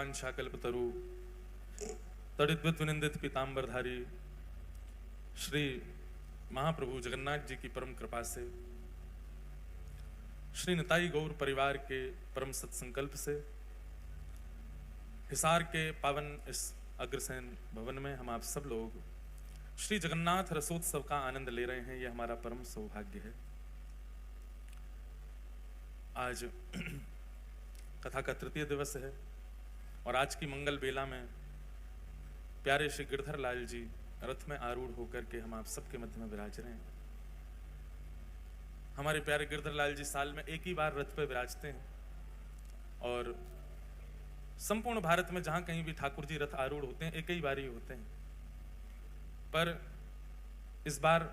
वांछाकल्पतरु तड़िद्वत विनिंदित पीताम्बरधारी श्री महाप्रभु जगन्नाथ जी की परम कृपा से, श्री निताई गौर परिवार के परम सत्संकल्प से हिसार के पावन इस अग्रसेन भवन में हम आप सब लोग श्री जगन्नाथ रसोत्सव का आनंद ले रहे हैं। यह हमारा परम सौभाग्य है। आज कथा का तृतीय दिवस है और आज की मंगल बेला में प्यारे श्री गिरधर लाल जी रथ में आरूढ़ होकर के हम आप सबके मध्य में विराज रहे हैं। हमारे प्यारे गिरधर लाल जी साल में एक ही बार रथ पर विराजते हैं और संपूर्ण भारत में जहां कहीं भी ठाकुर जी रथ आरूढ़ होते हैं एक ही बार ही होते हैं। पर इस बार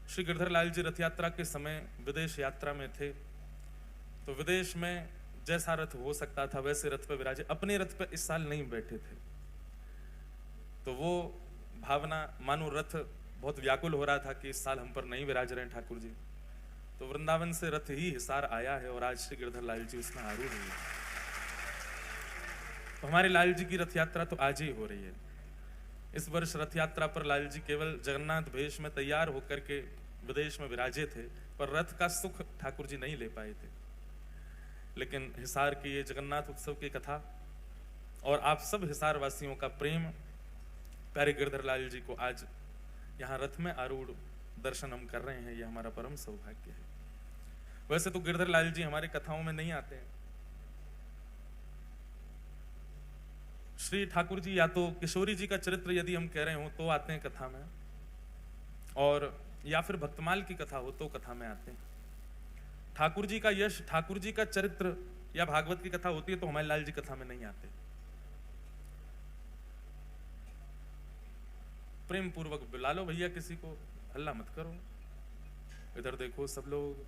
श्री गिरधर लाल जी रथ यात्रा के समय विदेश यात्रा में थे, तो विदेश में जैसा रथ हो सकता था वैसे रथ पर विराजे। अपने रथ पर इस साल नहीं बैठे थे, तो वो भावना मानो रथ बहुत व्याकुल हो रहा था कि इस साल हम पर नहीं विराज रहे हैं ठाकुर जी। तो वृंदावन से रथ ही हिसार आया है और आज श्री गिरधर लाल जी उसमें आरूढ़ हुए। तो हमारे लाल जी की रथ यात्रा तो आज ही हो रही है। इस वर्ष रथ यात्रा पर लाल जी केवल जगन्नाथ भेष में तैयार होकर के विदेश में विराजे थे, पर रथ का सुख ठाकुर जी नहीं ले पाए थे। लेकिन हिसार की ये जगन्नाथ उत्सव की कथा और आप सब हिसार वासियों का प्रेम प्यारे गिरधर लाल जी को आज यहाँ रथ में आरूढ़ दर्शन हम कर रहे हैं, ये हमारा परम सौभाग्य है। वैसे तो गिरधर लाल जी हमारे कथाओं में नहीं आते हैं। श्री ठाकुर जी या तो किशोरी जी का चरित्र यदि हम कह रहे हो तो आते हैं कथा में, और या फिर भक्तमाल की कथा हो तो कथा में आते हैं। ठाकुर जी का यश, ठाकुर जी का चरित्र या भागवत की कथा होती है तो हमारे लाल जी कथा में नहीं आते। प्रेम पूर्वक बुला लो भैया किसी को, हल्ला मत करो, इधर देखो सब लोग।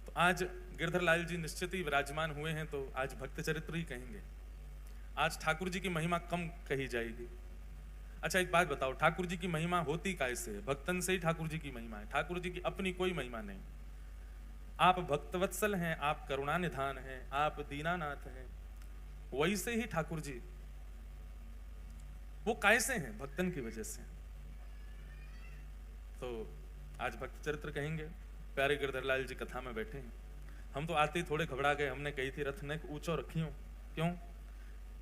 तो आज गिरधर लाल जी निश्चित ही विराजमान हुए हैं, तो आज भक्त चरित्र ही कहेंगे। आज ठाकुर जी की महिमा कम कही जाएगी। अच्छा एक बात बताओ, ठाकुर जी की महिमा होती कैसे है? भक्तन से ही ठाकुर जी की महिमा है। ठाकुर जी की अपनी कोई महिमा नहीं। आप भक्तवत्सल हैं, आप करुणा निधान हैं, आप दीनानाथ हैं, वैसे ही ठाकुर जी वो कैसे हैं? भक्तन की वजह से। तो आज भक्त चरित्र कहेंगे। प्यारे गिरधर लाल जी कथा में बैठे हैं। हम तो आते ही थोड़े घबरा गए। हमने कही थी रथ ने ऊंचो रखी हो, क्यों?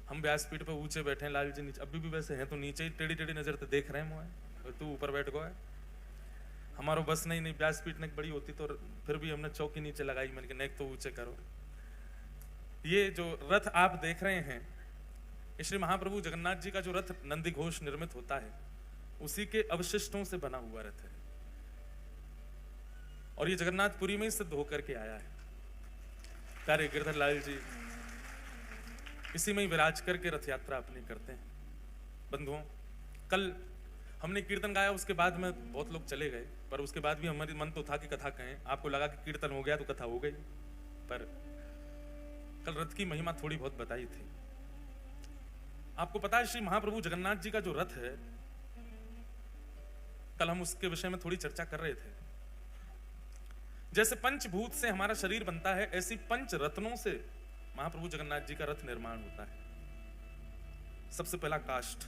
हम व्यासपीठ पे ऊंचे बैठे हैं, लाल जी नीचे। अभी भी वैसे हैं तो नीचे ही टेढ़ी टेढ़ी नजर तो देख रहे हैं मुझे, और तू ऊपर बैठ गया है। हमारो बस नहीं व्यासपीठ ने बड़ी होती तो फिर भी हमने चौकी नीचे लगाई। मैंने कहा नेक तो ऊंचे करो। ये जो रथ आप देख रहे हैं, श्री महाप्रभु जगन्नाथ जी का जो रथ नंदी घोष निर्मित होता है उसी के अवशिष्टों से बना हुआ रथ है, और ये जगन्नाथपुरी में ही सिद्ध होकर के आया है। प्यारे गिरधर लाल जी इसी में ही विराज करके रथ यात्रा अपनी करते हैं। बंधुओं, कल हमने कीर्तन गाया, उसके बाद में बहुत लोग चले गए, पर उसके बाद भी हमारी मन तो था कि कथा कहें। आपको लगा कि कीर्तन हो गया तो कथा हो गई, पर कल रथ की महिमा थोड़ी बहुत बताई थी। आपको पता है श्री महाप्रभु जगन्नाथ जी का जो रथ है, कल हम उसके विषय में थोड़ी चर्चा कर रहे थे। जैसे पंचभूत से हमारा शरीर बनता है, ऐसी पंच रत्नों से महाप्रभु जगन्नाथ जी का रथ निर्माण होता है। सबसे पहला काष्ठ,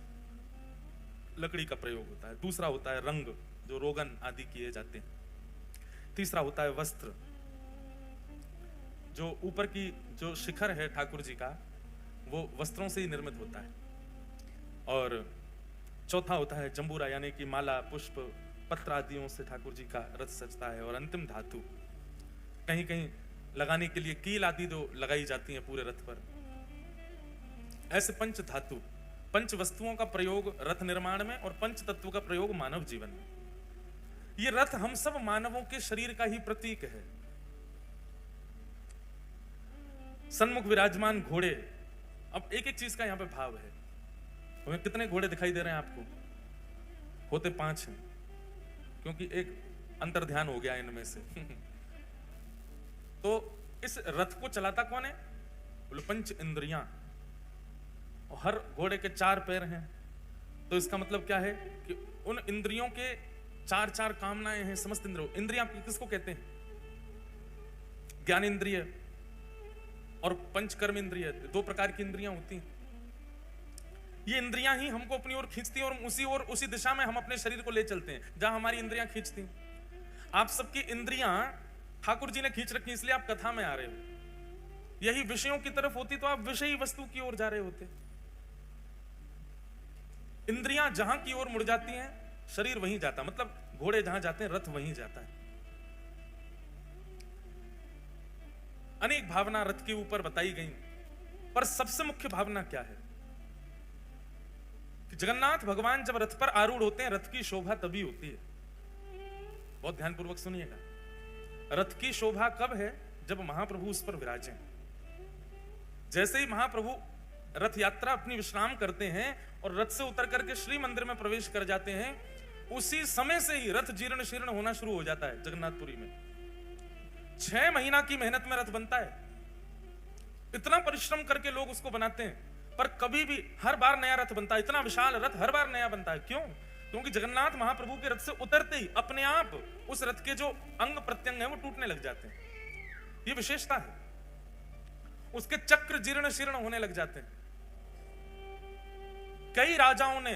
लकड़ी का प्रयोग होता है। दूसरा होता है रंग, जो रोगन आदि किए जाते हैं। तीसरा होता है वस्त्र, जो ऊपर की जो शिखर है ठाकुर जी का, वो वस्त्रों से ही निर्मित होता है। और चौथा होता है जंबूरा, यानी कि माला, पुष्प, पत्र आदियों से ठाकुर जी का रथ सजता है। और अंतिम धातु, कहीं कहीं लगाने के लिए कील आदि जो लगाई जाती हैं पूरे रथ पर। ऐसे पंच धातु, पंच वस्तुओं का प्रयोग रथ निर्माण में और पंच तत्व का प्रयोग मानव जीवन में। ये रथ हम सब मानवों के शरीर का ही प्रतीक है। सन्मुख विराजमान घोड़े, अब एक एक चीज का यहां पे भाव है। हमें कितने घोड़े दिखाई दे रहे हैं आपको? होते 5 हैं, क्योंकि एक अंतर ध्यान हो गया इनमें से। तो इस रथ को चलाता कौन है? बोले पंच इंद्रियां, और हर घोड़े के 4 पैर हैं। तो इसका मतलब क्या है कि उन इंद्रियों के 4 कामनाएं हैं। समस्त इंद्रियों, इंद्रियां किसको कहते हैं? ज्ञान इंद्रिय और पंचकर्म इंद्रिय, 2 प्रकार की इंद्रियां होती हैं। ये इंद्रियां ही हमको अपनी ओर खींचती हैं और उसी दिशा में हम अपने शरीर को ले चलते हैं जहां हमारी इंद्रियां खींचती हैं। आप सबकी इंद्रियां ठाकुर जी ने खींच रखी, इसलिए आप कथा में आ रहे हो। यही विषयों की तरफ होती तो आप विषयी वस्तु की ओर जा रहे होते। इंद्रियां जहां की ओर मुड़ जाती हैं, शरीर वहीं जाता, मतलब घोड़े जहां जाते हैं रथ वहीं जाता है। अनेक भावना रथ के ऊपर बताई गई, पर सबसे मुख्य भावना क्या है कि जगन्नाथ भगवान जब रथ पर आरूढ़ होते हैं, रथ की शोभा तभी होती है। बहुत ध्यानपूर्वक सुनिएगा, रथ की शोभा कब है? जब महाप्रभु उस पर विराजे। जैसे ही महाप्रभु रथ यात्रा अपनी विश्राम करते हैं और रथ से उतर करके श्री मंदिर में प्रवेश कर जाते हैं, उसी समय से ही रथ जीर्ण शीर्ण होना शुरू हो जाता है। जगन्नाथपुरी में 6 महीना की मेहनत में रथ बनता है। इतना परिश्रम करके लोग उसको बनाते हैं, पर कभी भी हर बार नया रथ बनता है। इतना विशाल रथ हर बार नया बनता है। क्यों? क्योंकि जगन्नाथ महाप्रभु के रथ से उतरते ही अपने आप उस रथ के जो अंग प्रत्यंग है वो टूटने लग जाते हैं। ये विशेषता है। उसके चक्र जीर्ण शीर्ण होने लग जाते हैं। कई राजाओं ने,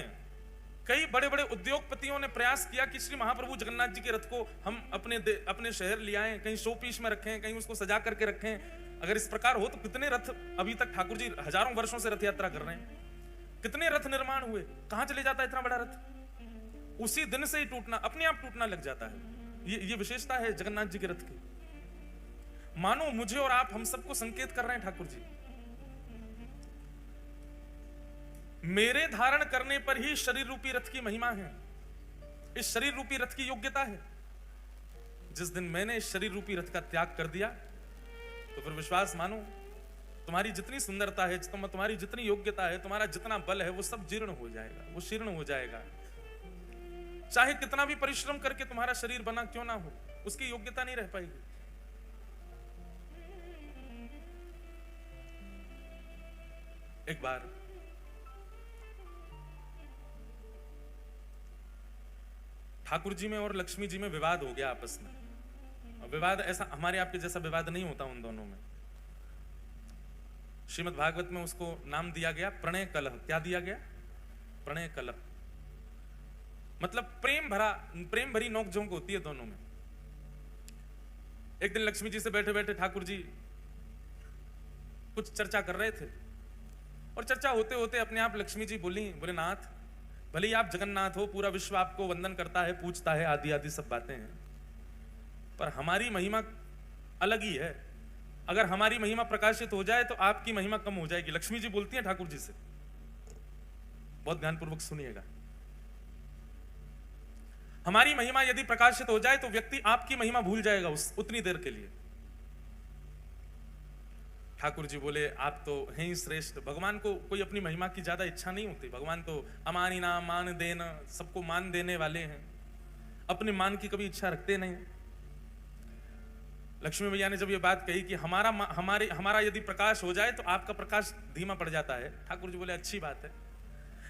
कई बड़े बड़े उद्योगपतियों ने प्रयास किया कि श्री महाप्रभु जगन्नाथ जी के रथ को हम अपने शहर ले आएं, कहीं शोपीस में रखें, कहीं उसको सजा करके रखें। अगर इस प्रकार हो तो कितने रथ अभी तक ठाकुर जी हजारों वर्षों से रथ यात्रा कर रहे हैं, कितने रथ निर्माण हुए, कहां चले जाता है इतना बड़ा रथ? उसी दिन से ही टूटना, अपने आप टूटना लग जाता है। ये विशेषता है जगन्नाथ जी के रथ की। मानो मुझे और आप, हम सबको संकेत कर रहे हैं ठाकुर जी, मेरे धारण करने पर ही शरीर रूपी रथ की महिमा है, इस शरीर रूपी रथ की योग्यता है। जिस दिन मैंने इस शरीर रूपी रथ का त्याग कर दिया, तो फिर विश्वास मानो, तुम्हारी जितनी सुंदरता है, तुम्हारी जितनी योग्यता है, तुम्हारा जितना बल है, वो सब जीर्ण हो जाएगा, वो शीर्ण हो जाएगा। चाहे कितना भी परिश्रम करके तुम्हारा शरीर बना क्यों ना हो, उसकी योग्यता नहीं रह पाएगी। एक बार ठाकुर जी में और लक्ष्मी जी में विवाद हो गया आपस में। विवाद ऐसा हमारे आपके जैसा विवाद नहीं होता उन दोनों में। श्रीमद् भागवत में उसको नाम दिया गया प्रणय कलह। क्या दिया गया? प्रणय कलह। मतलब प्रेम भरी नोकझोंक होती है दोनों में। एक दिन लक्ष्मी जी से बैठे बैठे ठाकुर जी कुछ चर्चा कर रहे थे, और चर्चा होते होते अपने आप लक्ष्मी जी बोले नाथ, भले ही आप जगन्नाथ हो, पूरा विश्व आपको वंदन करता है, पूजता है, आदि आदि सब बातें हैं, पर हमारी महिमा अलग ही है। अगर हमारी महिमा प्रकाशित हो जाए तो आपकी महिमा कम हो जाएगी। लक्ष्मी जी बोलती हैं ठाकुर जी से, बहुत ध्यानपूर्वक सुनिएगा। हमारी महिमा यदि प्रकाशित हो जाए तो व्यक्ति आपकी महिमा भूल जाएगा उतनी देर के लिए। ठाकुर जी बोले आप तो हैं ही श्रेष्ठ। भगवान को कोई अपनी महिमा की ज्यादा इच्छा नहीं होती। भगवान तो अमानी नाम मान देना, सबको मान देने वाले हैं, अपने मान की कभी इच्छा रखते नहीं। लक्ष्मी मैया ने जब ये बात कही कि हमारा यदि प्रकाश हो जाए तो आपका प्रकाश धीमा पड़ जाता है, ठाकुर जी बोले अच्छी बात है।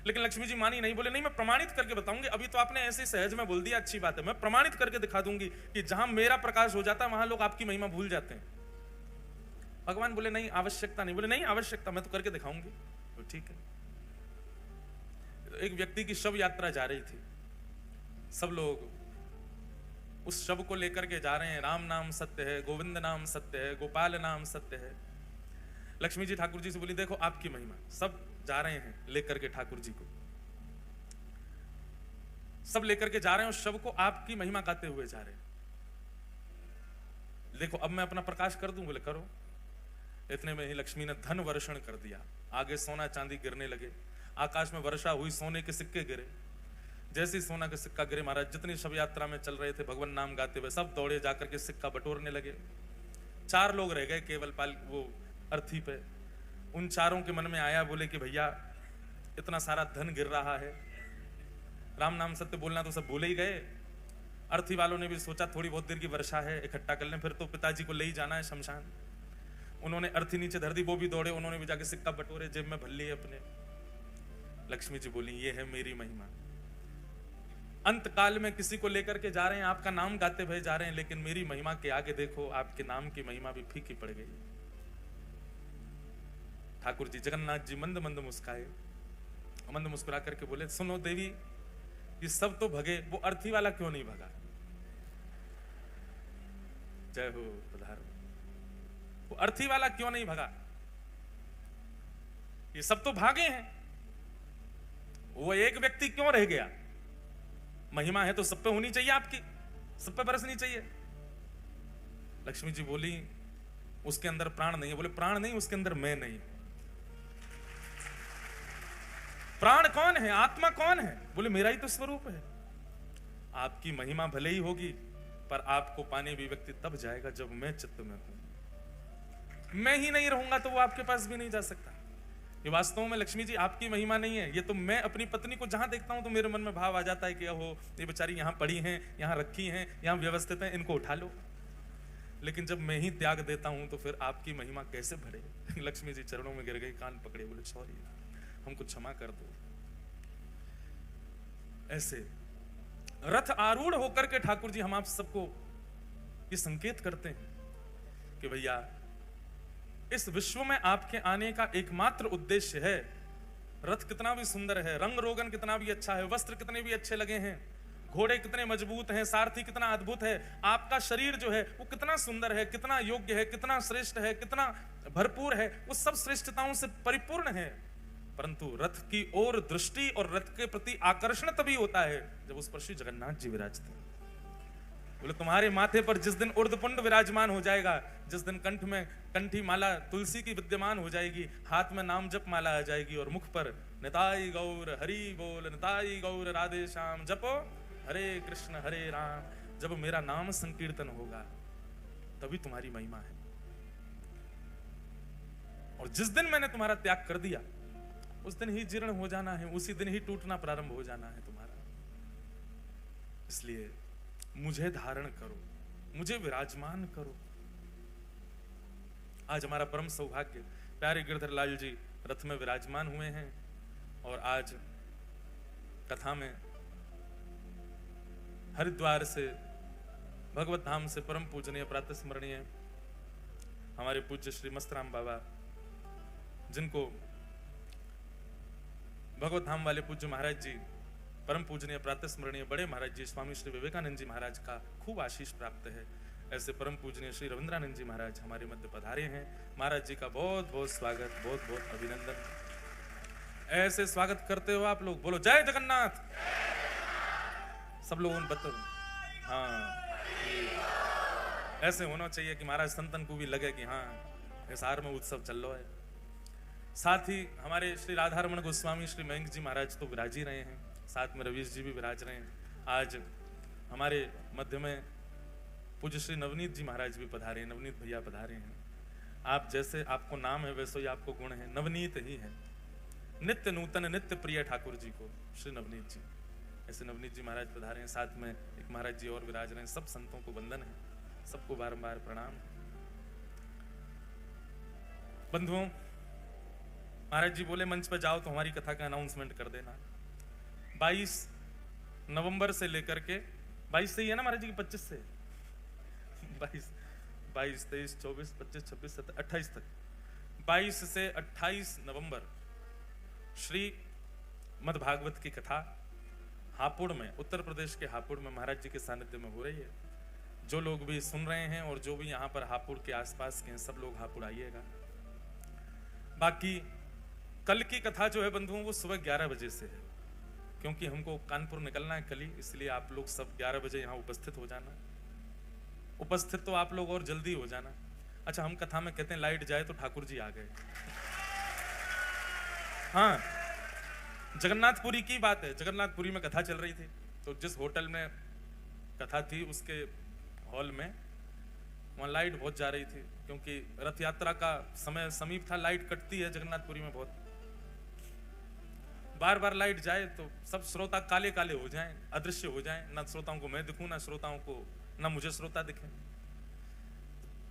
लेकिन लक्ष्मी जी मानी नहीं, बोले नहीं मैं प्रमाणित करके बताऊंगी। अभी तो आपने ऐसे सहज में बोल दिया, अच्छी बात है, मैं प्रमाणित करके दिखा दूंगी कि जहां मेरा प्रकाश हो जाता है वहां लोग आपकी महिमा भूल जाते हैं। भगवान बोले नहीं आवश्यकता नहीं। बोले नहीं आवश्यकता, मैं तो करके दिखाऊंगी। तो ठीक है। एक व्यक्ति की शव यात्रा जा रही थी, सब लोग उस शव को लेकर के जा रहे हैं। राम नाम सत्य है, गोविंद नाम सत्य है, गोपाल नाम सत्य है। लक्ष्मी जी ठाकुर जी से बोली देखो आपकी महिमा। सब जा रहे हैं लेकर के ठाकुर जी को, सब लेकर के जा रहे हैं उस शव को, आपकी महिमा गाते हुए जा रहे हैं। देखो अब मैं अपना प्रकाश कर दूं। बोले करो। इतने में ही लक्ष्मी ने धन वर्षण कर दिया। आगे सोना चांदी गिरने लगे, आकाश में वर्षा हुई, सोने के सिक्के गिरे। जैसे ही सोना का सिक्का गिरे, महाराज जितनी शव यात्रा में चल रहे थे भगवान नाम गाते हुए, सब दौड़े जाकर के सिक्का बटोरने लगे। 4 लोग रह गए केवल वो अर्थी पे। उन 4 के मन में आया, बोले कि भैया इतना सारा धन गिर रहा है, राम नाम सत्य बोलना तो सब भूले ही गए। अर्थी वालों ने भी सोचा थोड़ी बहुत देर की वर्षा है, इकट्ठा कर लें, फिर तो पिताजी को ले ही जाना है शमशान। उन्होंने अर्थी नीचे धर दी, वो भी दौड़े, उन्होंने भी जाके सिक्का बटोरे, जेब में भर लिए अपने। लक्ष्मी जी बोली ये है मेरी महिमा। अंत काल में किसी को लेकर के जा रहे हैं, आपका नाम गाते हुए जा रहे हैं, लेकिन मेरी महिमा के आगे देखो आपके नाम की महिमा भी फीकी पड़ गई। ठाकुर जी जगन्नाथ जी मंद मंद मुस्काए, मंद मुस्कुरा करके बोले, सुनो देवी, ये सब तो भगे, वो अर्थी वाला क्यों नहीं भगा? जय हो पधारो। वो अर्थी वाला क्यों नहीं भगा? ये सब तो भागे हैं, वो एक व्यक्ति क्यों रह गया? महिमा है तो सब पे होनी चाहिए, आपकी सब पे बरसनी चाहिए। लक्ष्मी जी बोली, उसके अंदर प्राण नहीं है। बोले प्राण नहीं, उसके अंदर मैं नहीं। प्राण कौन है, आत्मा कौन है? बोले मेरा ही तो स्वरूप है। आपकी महिमा भले ही होगी, पर आपको पाने भी व्यक्ति तब जाएगा जब मैं चित्त में हूं। मैं ही नहीं रहूंगा तो वो आपके पास भी नहीं जा सकता। ये वास्तव में लक्ष्मी जी आपकी महिमा नहीं है, ये तो मैं अपनी पत्नी को जहां देखता हूं तो मेरे मन में भाव आ जाता है कि ओहो, ये बेचारी यहां पड़ी हैं, यहां रखी हैं, यहां व्यवस्थित हैं, इनको उठा लो। लेकिन जब मैं ही त्याग देता हूं तो फिर आपकी महिमा कैसे बढ़े? लक्ष्मी जी चरणों में गिर गई, कान पकड़े, बोले सॉरी, हमको क्षमा कर दो। ऐसे रथ आरूढ़ होकर के ठाकुर जी हम आप सबको ये संकेत करते हैं कि भैया इस विश्व में आपके आने का एकमात्र उद्देश्य है। रथ कितना भी सुंदर है, रंग रोगन कितना भी अच्छा है, वस्त्र कितने भी अच्छे लगे हैं, घोड़े कितने मजबूत हैं, सारथी कितना अद्भुत है, आपका शरीर जो है वो कितना सुंदर है, कितना योग्य है, कितना श्रेष्ठ है, कितना भरपूर है, वो सब श्रेष्ठताओं से परिपूर्ण है। परंतु रथ की ओर दृष्टि और रथ के प्रति आकर्षण तभी होता है जब उस पर श्री जगन्नाथ जी विराजते हैं। बोले तुम्हारे माथे पर जिस दिन उर्ध्वपुंड विराजमान हो जाएगा, जिस दिन कंठ में कंठी माला तुलसी की विद्यमान हो जाएगी, हाथ में नाम जप माला आ जाएगी और मुख पर निताई गौर हरि बोल, निताई गौर राधे श्याम जपो हरे कृष्ण हरे राम, जब मेरा नाम संकीर्तन होगा तभी तुम्हारी महिमा है। और जिस दिन मैंने तुम्हारा त्याग कर दिया उस दिन ही जीर्ण हो जाना है, उसी दिन ही टूटना प्रारंभ हो जाना है तुम्हारा। इसलिए मुझे धारण करो, मुझे विराजमान करो। आज हमारा परम सौभाग्य, प्यारे गिरधर लाल जी रथ में विराजमान हुए हैं और आज कथा में हरिद्वार से भगवत धाम से परम पूजनीय प्रातः स्मरणीय हमारे पूज्य श्री मस्तराम बाबा, जिनको भगवत धाम वाले पूज्य महाराज जी परम पूजनीय प्रातः स्मरणीय बड़े महाराज जी स्वामी श्री विवेकानंद जी महाराज का खूब आशीष प्राप्त है, ऐसे परम पूजनीय श्री रविंद्रानंद जी महाराज हमारे मध्य पधारे हैं। महाराज जी का बहुत बहुत स्वागत, बहुत बहुत अभिनंदन। ऐसे स्वागत करते हो आप लोग, बोलो जय जगन्नाथ। सब लोगों ने बता, हाँ ऐसे होना चाहिए कि महाराज संतन को भी लगे कि हाँ हिसार में उत्सव चल रहा है। साथ ही हमारे श्री राधारमण गोस्वामी श्री मयंक जी महाराज तो विराज ही रहे हैं, साथ में रवीश जी भी विराज रहे हैं। आज हमारे मध्य में पूज्य श्री नवनीत जी महाराज भी पधारे हैं, नवनीत भैया पधारे हैं। आप जैसे आपको नाम है वैसे ही आपको गुण है, नवनीत ही है, नित्य नूतन नित्य प्रिय ठाकुर जी को श्री नवनीत जी, ऐसे नवनीत जी महाराज पधारे हैं। साथ में एक महाराज जी और विराज रहे हैं। सब संतों को वंदन है, सबको बारंबार प्रणाम। बंधुओं, महाराज जी बोले मंच पर जाओ तो हमारी कथा का अनाउंसमेंट कर देना। 22 नवंबर से लेकर के 22 से ही है ना महाराज जी की, 25 से 22 23 24 25 26 27 28 तक, 22 से 28 नवंबर श्री मद्भागवत की कथा हापुड़ में, उत्तर प्रदेश के हापुड़ में महाराज जी के सानिध्य में हो रही है। जो लोग भी सुन रहे हैं और जो भी यहाँ पर हापुड़ के आसपास के हैं, सब लोग हापुड़ आइएगा। बाकी कल की कथा जो है बंधुओं वो सुबह 11 बजे से है, क्योंकि हमको कानपुर निकलना है कल ही, इसलिए आप लोग सब 11 बजे यहाँ उपस्थित हो जाना। उपस्थित तो आप लोग और जल्दी हो जाना। अच्छा, हम कथा में कहते हैं लाइट जाए तो ठाकुर जी आ गए। हाँ, जगन्नाथपुरी की बात है। जगन्नाथपुरी में कथा चल रही थी, तो जिस होटल में कथा थी उसके हॉल में वहाँ लाइट बहुत जा रही थी, क्योंकि रथ यात्रा का समय समीप था। लाइट कटती है जगन्नाथपुरी में बहुत, बार बार लाइट जाए तो सब श्रोता काले काले हो जाएं, अदृश्य हो जाएं, ना श्रोताओं को मैं दिखूं, ना श्रोताओं को, ना मुझे श्रोता दिखे।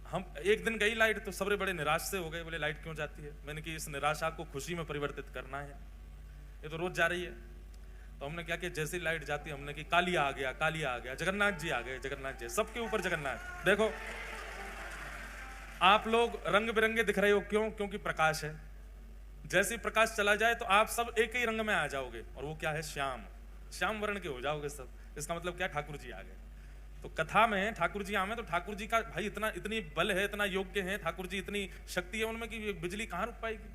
हम एक दिन गई लाइट तो सबरे बड़े निराश से हो गए, बोले लाइट क्यों जाती है? मैंने कि इस निराशा को खुशी में परिवर्तित करना है, ये तो रोज जा रही है। तो हमने क्या किया, जैसे लाइट जाती हमने कि कालिया आ गया, कालिया आ गया, जगन्नाथ जी आ गए, जगन्नाथ जी, सबके ऊपर जगन्नाथ। देखो आप लोग रंग बिरंगे दिख रहे हो, क्यों? क्योंकि प्रकाश है। जैसे ही प्रकाश चला जाए तो आप सब एक ही रंग में आ जाओगे, और वो क्या है? श्याम, श्याम वर्ण के हो जाओगे सब। इसका मतलब क्या? ठाकुर जी आ गए। तो कथा में ठाकुर जी आवे तो ठाकुर जी का भाई इतनी बल है, इतना योग्य है ठाकुर जी, इतनी शक्ति है उनमें कि बिजली कहाँ रुक पाएगी।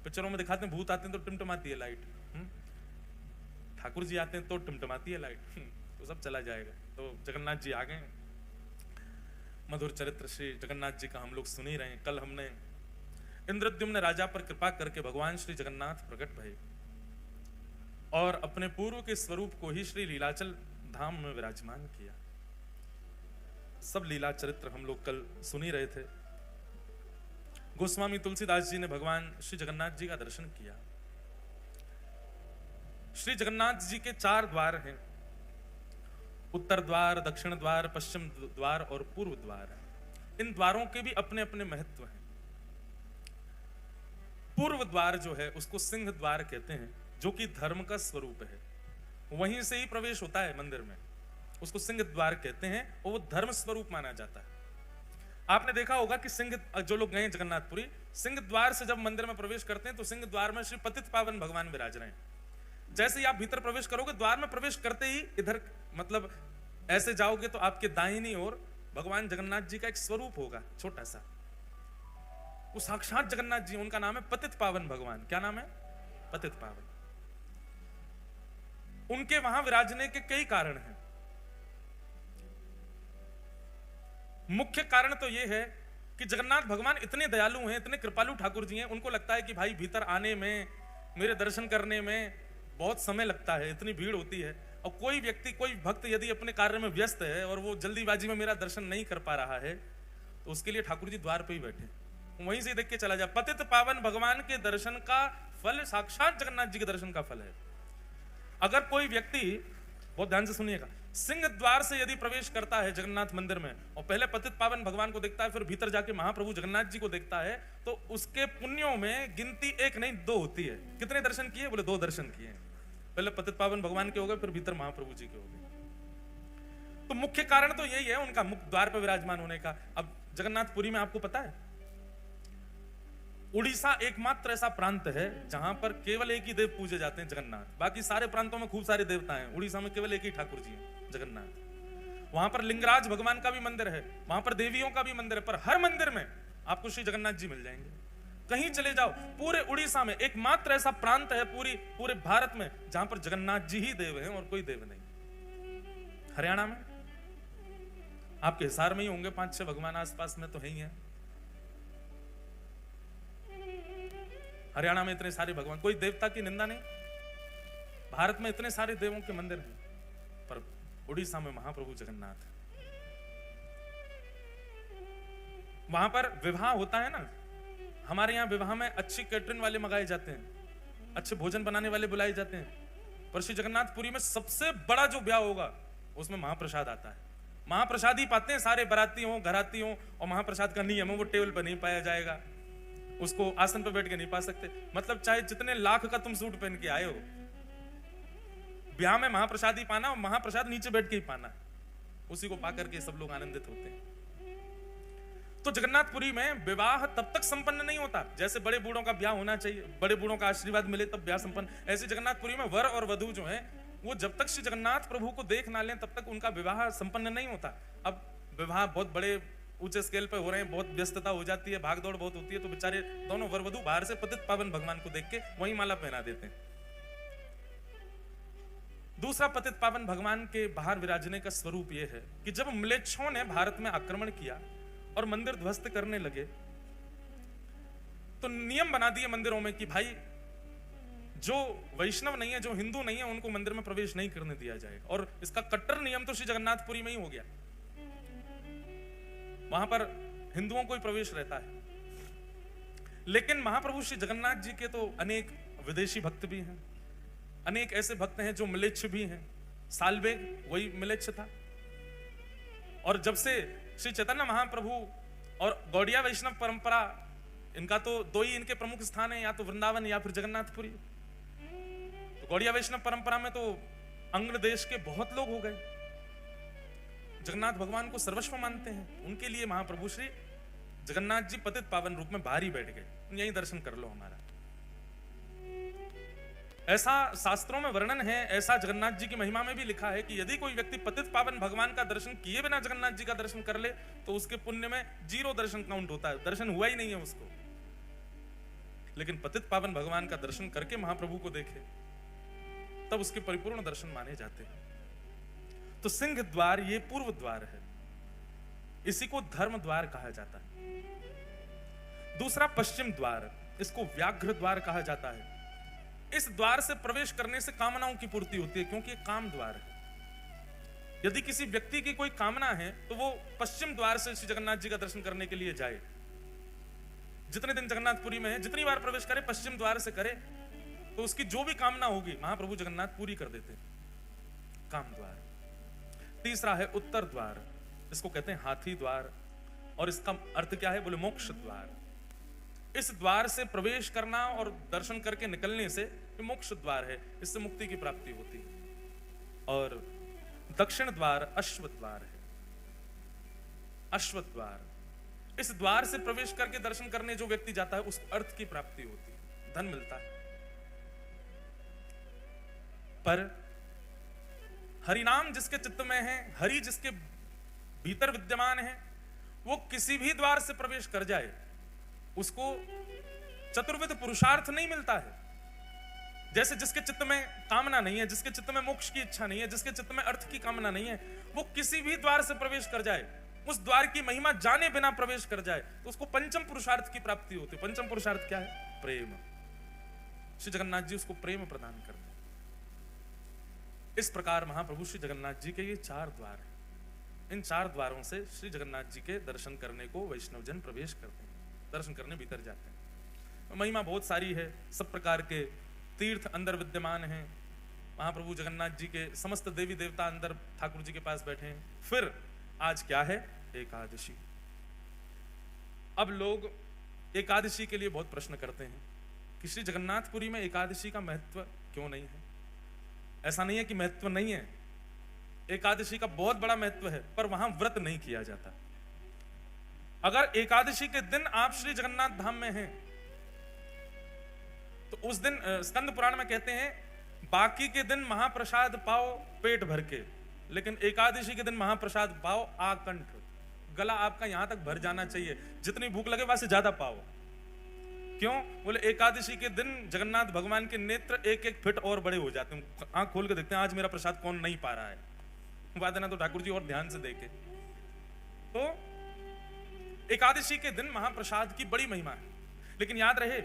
पिक्चरों में दिखाते हैं भूत आते हैं तो टिमटिमाती है लाइट, ठाकुर जी आते हैं तो टिमटिमाती है लाइट, तो सब चला जाएगा। तो जगन्नाथ जी आ गए। मधुर चरित्र श्री जगन्नाथ जी का हम लोग सुन ही रहे हैं। कल हमने इंद्रद्युम्न राजा पर कृपा करके भगवान श्री जगन्नाथ प्रकट भये और अपने पूर्व के स्वरूप को ही श्री लीलाचल धाम में विराजमान किया। सब लीला चरित्र हम लोग कल सुन ही रहे थे। गोस्वामी तुलसीदास जी ने भगवान श्री जगन्नाथ जी का दर्शन किया। श्री जगन्नाथ जी के 4 द्वार हैं, उत्तर द्वार, दक्षिण द्वार, पश्चिम द्वार और पूर्व द्वार है। इन द्वारों के भी अपने अपने महत्व हैं। पूर्व द्वार जो है उसको सिंह द्वार कहते हैं, जो कि धर्म का स्वरूप है। वहीं से ही प्रवेश होता है मंदिर में, उसको सिंह द्वार कहते हैं और वो धर्म स्वरूप माना जाता है। आपने देखा होगा कि सिंह, जो लोग गए जगन्नाथपुरी, सिंह द्वार से जब मंदिर में प्रवेश करते हैं तो सिंह द्वार में श्री पतित पावन भगवान विराज रहे हैं। जैसे ही आप भीतर प्रवेश करोगे, द्वार में प्रवेश करते ही इधर मतलब ऐसे जाओगे तो आपके दाहिनी ओर भगवान जगन्नाथ जी का एक स्वरूप होगा छोटा सा। वो साक्षात जगन्नाथ जी, उनका नाम है पतित पावन भगवान। क्या नाम है? पतित पावन। उनके वहां विराजने के कई कारण हैं। मुख्य कारण तो यह है कि जगन्नाथ भगवान इतने दयालु हैं, इतने कृपालु ठाकुर जी हैं, उनको लगता है कि भाई भीतर आने में, मेरे दर्शन करने में बहुत समय लगता है, इतनी भीड़ होती है, और कोई व्यक्ति, कोई भक्त यदि अपने कार्य में व्यस्त है और वो जल्दीबाजी में मेरा दर्शन नहीं कर पा रहा है, तो उसके लिए ठाकुर जी द्वार पे ही बैठे, वहीं से देख के चला जा। पतित पावन भगवान के दर्शन का फल साक्षात जगन्नाथ जी के दर्शन का फल है। अगर कोई व्यक्ति, बहुत ध्यान से सुनिएगा, सिंह द्वार से यदि प्रवेश करता है जगन्नाथ मंदिर में और पहले पतित पावन भगवान को देखता है, फिर भीतर जाके महाप्रभु जगन्नाथ जी को देखता है, तो उसके पुण्यों में गिनती 1 नहीं 2 होती है। कितने दर्शन किए? बोले 2 दर्शन किए। पहले पतित पावन भगवान के हो गए, फिर भीतर महाप्रभु जी के हो गए। तो मुख्य कारण तो यही है उनका मुख्य द्वार पर विराजमान होने का। अब जगन्नाथपुरी में आपको पता है, उड़ीसा एकमात्र ऐसा प्रांत है जहां पर केवल एक ही देव पूजे जाते हैं, जगन्नाथ। बाकी सारे प्रांतों में खूब सारे देवता हैं, उड़ीसा में केवल एक ही ठाकुर जी हैं, जगन्नाथ। वहां पर लिंगराज भगवान का भी मंदिर है, वहां पर देवियों का भी मंदिर है, पर हर मंदिर में आपको श्री जगन्नाथ जी मिल जाएंगे। कहीं चले जाओ, पूरे उड़ीसा में एकमात्र ऐसा प्रांत है पूरे भारत में जहां पर जगन्नाथ जी ही देव हैं और कोई देव नहीं। हरियाणा में आपके हिसार में ही होंगे 5-6 भगवान, आसपास में तो है ही है। हरियाणा में इतने सारे भगवान, कोई देवता की निंदा नहीं। भारत में इतने सारे देवों के मंदिर हैं, पर उड़ीसा में महाप्रभु जगन्नाथ। वहां पर विवाह होता है ना, हमारे यहाँ विवाह में अच्छी कैटरिंग वाले मंगाए जाते हैं, अच्छे भोजन बनाने वाले बुलाए जाते हैं, पर श्री जगन्नाथपुरी में सबसे बड़ा जो ब्याह होगा उसमें महाप्रसाद आता है। महाप्रसाद ही पाते हैं सारे बाराती हों, घराती हों, और महाप्रसाद का नियम है वो टेबल पर नहीं पाया जाएगा, उसको आसन पर बैठ के नहीं पा सकते। मतलब चाहे जितने लाख का तुम सूट पहन के आए हो, ब्याह में महाप्रसाद ही पाना, और महाप्रसाद नीचे बैठ के ही पाना, उसी को पाकर के सब लोग आनंदित होते हैं। तो जगन्नाथपुरी में विवाह तब तक संपन्न नहीं होता जैसे बड़े बूढ़ों का ब्याह होना चाहिए, बड़े बूढ़ों का आशीर्वाद मिले तब ब्याह संपन्न। ऐसे जगन्नाथपुरी में वर और वधू जो है वो जब तक श्री जगन्नाथ प्रभु को देख ना लें तब तक उनका विवाह संपन्न नहीं होता। अब विवाह बहुत बड़े ऊंचे स्केल पे हो रहे हैं, बहुत व्यस्तता हो जाती है, भागदौड़ बहुत होती है, तो बेचारे दोनों वर वधू बाहर से पतित पावन भगवान को देख के वहीं माला पहना देते हैं। दूसरा पतित पावन भगवान के बाहर विराजने का स्वरूप यह है कि जब म्लेच्छों ने भारत में आक्रमण किया और मंदिर ध्वस्त करने लगे, तो नियम बना दिए मंदिरों में कि भाई जो वैष्णव नहीं है, जो हिंदू नहीं है, उनको मंदिर में प्रवेश नहीं करने दिया जाएगा। और इसका कट्टर नियम तो श्री जगन्नाथपुरी में ही हो गया, वहां पर हिंदुओं को ही प्रवेश रहता है। लेकिन महाप्रभु श्री जगन्नाथ जी के तो अनेक विदेशी भक्त भी हैं, अनेक ऐसे भक्त हैं जो म्लेच्छ भी हैं। सालबेग वही म्लेच्छ था। और जब से श्री चैतन्य महाप्रभु और गौड़िया वैष्णव परंपरा, इनका तो 2 ही इनके प्रमुख स्थान है, या तो वृंदावन या फिर जगन्नाथपुरी। तो गौड़िया वैष्णव परंपरा में तो अंग देश के बहुत लोग हो गए, जगन्नाथ भगवान को सर्वस्व मानते हैं। उनके लिए महाप्रभु श्री जगन्नाथ जी पतित पावन रूप में बाहर ही बैठ गए, यहीं दर्शन कर लो हमारा। ऐसा शास्त्रों में वर्णन है, ऐसा जगन्नाथ जी की महिमा में भी लिखा है कि यदि कोई व्यक्ति पतित पावन भगवान का दर्शन किए बिना जगन्नाथ जी का दर्शन कर ले तो उसके पुण्य में 0 दर्शन काउंट होता है, दर्शन हुआ ही नहीं है उसको। लेकिन पतित पावन भगवान का दर्शन करके महाप्रभु को देखे तब उसके परिपूर्ण दर्शन माने जाते हैं। तो सिंह द्वार ये पूर्व द्वार है, इसी को धर्म द्वार कहा जाता है। दूसरा पश्चिम द्वार, इसको व्याघ्र द्वार कहा जाता है। इस द्वार से प्रवेश करने से कामनाओं की पूर्ति होती है, क्योंकि ये काम द्वार है। यदि किसी व्यक्ति की कोई कामना है तो वो पश्चिम द्वार से श्री जगन्नाथ जी का दर्शन करने के लिए जाए। जितने दिन जगन्नाथपुरी में है, जितनी बार प्रवेश करे पश्चिम द्वार से करे तो उसकी जो भी कामना होगी महाप्रभु जगन्नाथ पूरी कर देते हैं, काम द्वार। तीसरा है उत्तर द्वार, इसको कहते हैं हाथी द्वार, और इसका अर्थ क्या है बोले मोक्ष द्वार। इस द्वार से प्रवेश करना और दर्शन करके निकलने से ये मोक्ष द्वार है, इससे मुक्ति की प्राप्ति होती है। और दक्षिण द्वार अश्व द्वार है, अश्व द्वार, इस द्वार से प्रवेश करके दर्शन करने जो व्यक्ति जाता है उसको अर्थ की प्राप्ति होती है, धन मिलता है। पर हरिनाम जिसके चित्त में है, हरि जिसके भीतर विद्यमान है, वो किसी भी द्वार से प्रवेश कर जाए उसको चतुर्विध पुरुषार्थ नहीं मिलता है। जैसे जिसके चित्त में कामना नहीं है, जिसके चित्त में मोक्ष की इच्छा नहीं है, जिसके चित्त में अर्थ की कामना नहीं है, वो किसी भी द्वार से प्रवेश कर जाए, उस द्वार की महिमा जाने बिना प्रवेश कर जाए तो उसको पंचम पुरुषार्थ की प्राप्ति होती है। पंचम पुरुषार्थ क्या है? प्रेम। श्री जगन्नाथ जी उसको प्रेम प्रदान करते हैं। इस प्रकार महाप्रभु श्री जगन्नाथ जी के ये 4 द्वार हैं। इन 4 द्वारों से श्री जगन्नाथ जी के दर्शन करने को वैष्णवजन प्रवेश करते हैं, दर्शन करने भीतर जाते हैं। महिमा बहुत सारी है, सब प्रकार के तीर्थ अंदर विद्यमान हैं। महाप्रभु जगन्नाथ जी के समस्त देवी देवता अंदर ठाकुर जी के पास बैठे हैं। फिर आज क्या है? एकादशी। अब लोग एकादशी के लिए बहुत प्रश्न करते हैं कि श्री जगन्नाथपुरी में एकादशी का महत्व क्यों नहीं है। ऐसा नहीं है कि महत्व नहीं है, एकादशी का बहुत बड़ा महत्व है, पर वहां व्रत नहीं किया जाता। अगर एकादशी के दिन आप श्री जगन्नाथ धाम में हैं तो उस दिन स्कंद पुराण में कहते हैं बाकी के दिन महाप्रसाद पाओ पेट भर के, लेकिन एकादशी के दिन महाप्रसाद पाओ आकंठ, गला आपका यहां तक भर जाना चाहिए, जितनी भूख लगे वहां से ज्यादा पाओ। क्यों? बोले एकादशी के दिन जगन्नाथ भगवान के नेत्र 1-1 फीट और बड़े हो जाते हैं, आंख खोल के देखते हैं आज मेरा प्रसाद कौन नहीं पा रहा है, बात है ना। तो ठाकुर जी और ध्यान से देखे तो एकादशी के दिन महाप्रसाद की बड़ी महिमा है। लेकिन याद रहे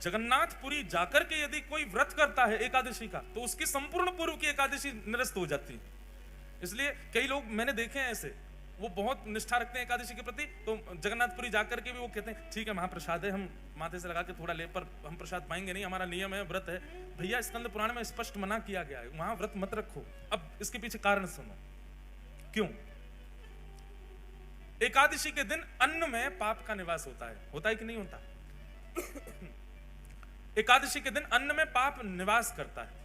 जगन्नाथपुरी जाकर के यदि कोई व्रत करता है एकादशी का तो उसकी संपूर्ण पूर्व की एकादशी निरस्त हो जाती है। इसलिए कई लोग मैंने देखे हैं ऐसे, वो बहुत निष्ठा रखते हैं एकादशी के प्रति, तो जगन्नाथपुरी जाकर के भी वो कहते हैं ठीक है महाप्रसाद है, हम माथे से लगा के थोड़ा ले, पर हम प्रसाद पाएंगे नहीं, हमारा नियम है, व्रत है। भैया स्कंद पुराण में स्पष्ट मना किया गया है, वहां व्रत मत रखो। अब इसके पीछे कारण सुनो क्यों। एकादशी के दिन अन्न में पाप का निवास होता है कि नहीं होता? एकादशी के दिन अन्न में पाप निवास करता है।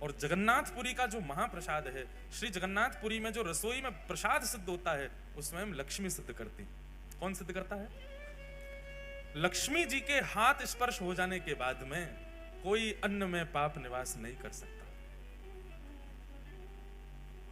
और जगन्नाथपुरी का जो महाप्रसाद है, श्री जगन्नाथपुरी में जो रसोई में प्रसाद सिद्ध होता है वो स्वयं लक्ष्मी सिद्ध करती। कौन सिद्ध करता है? लक्ष्मी जी के हाथ स्पर्श हो जाने के बाद में कोई अन्न में पाप निवास नहीं कर सकता।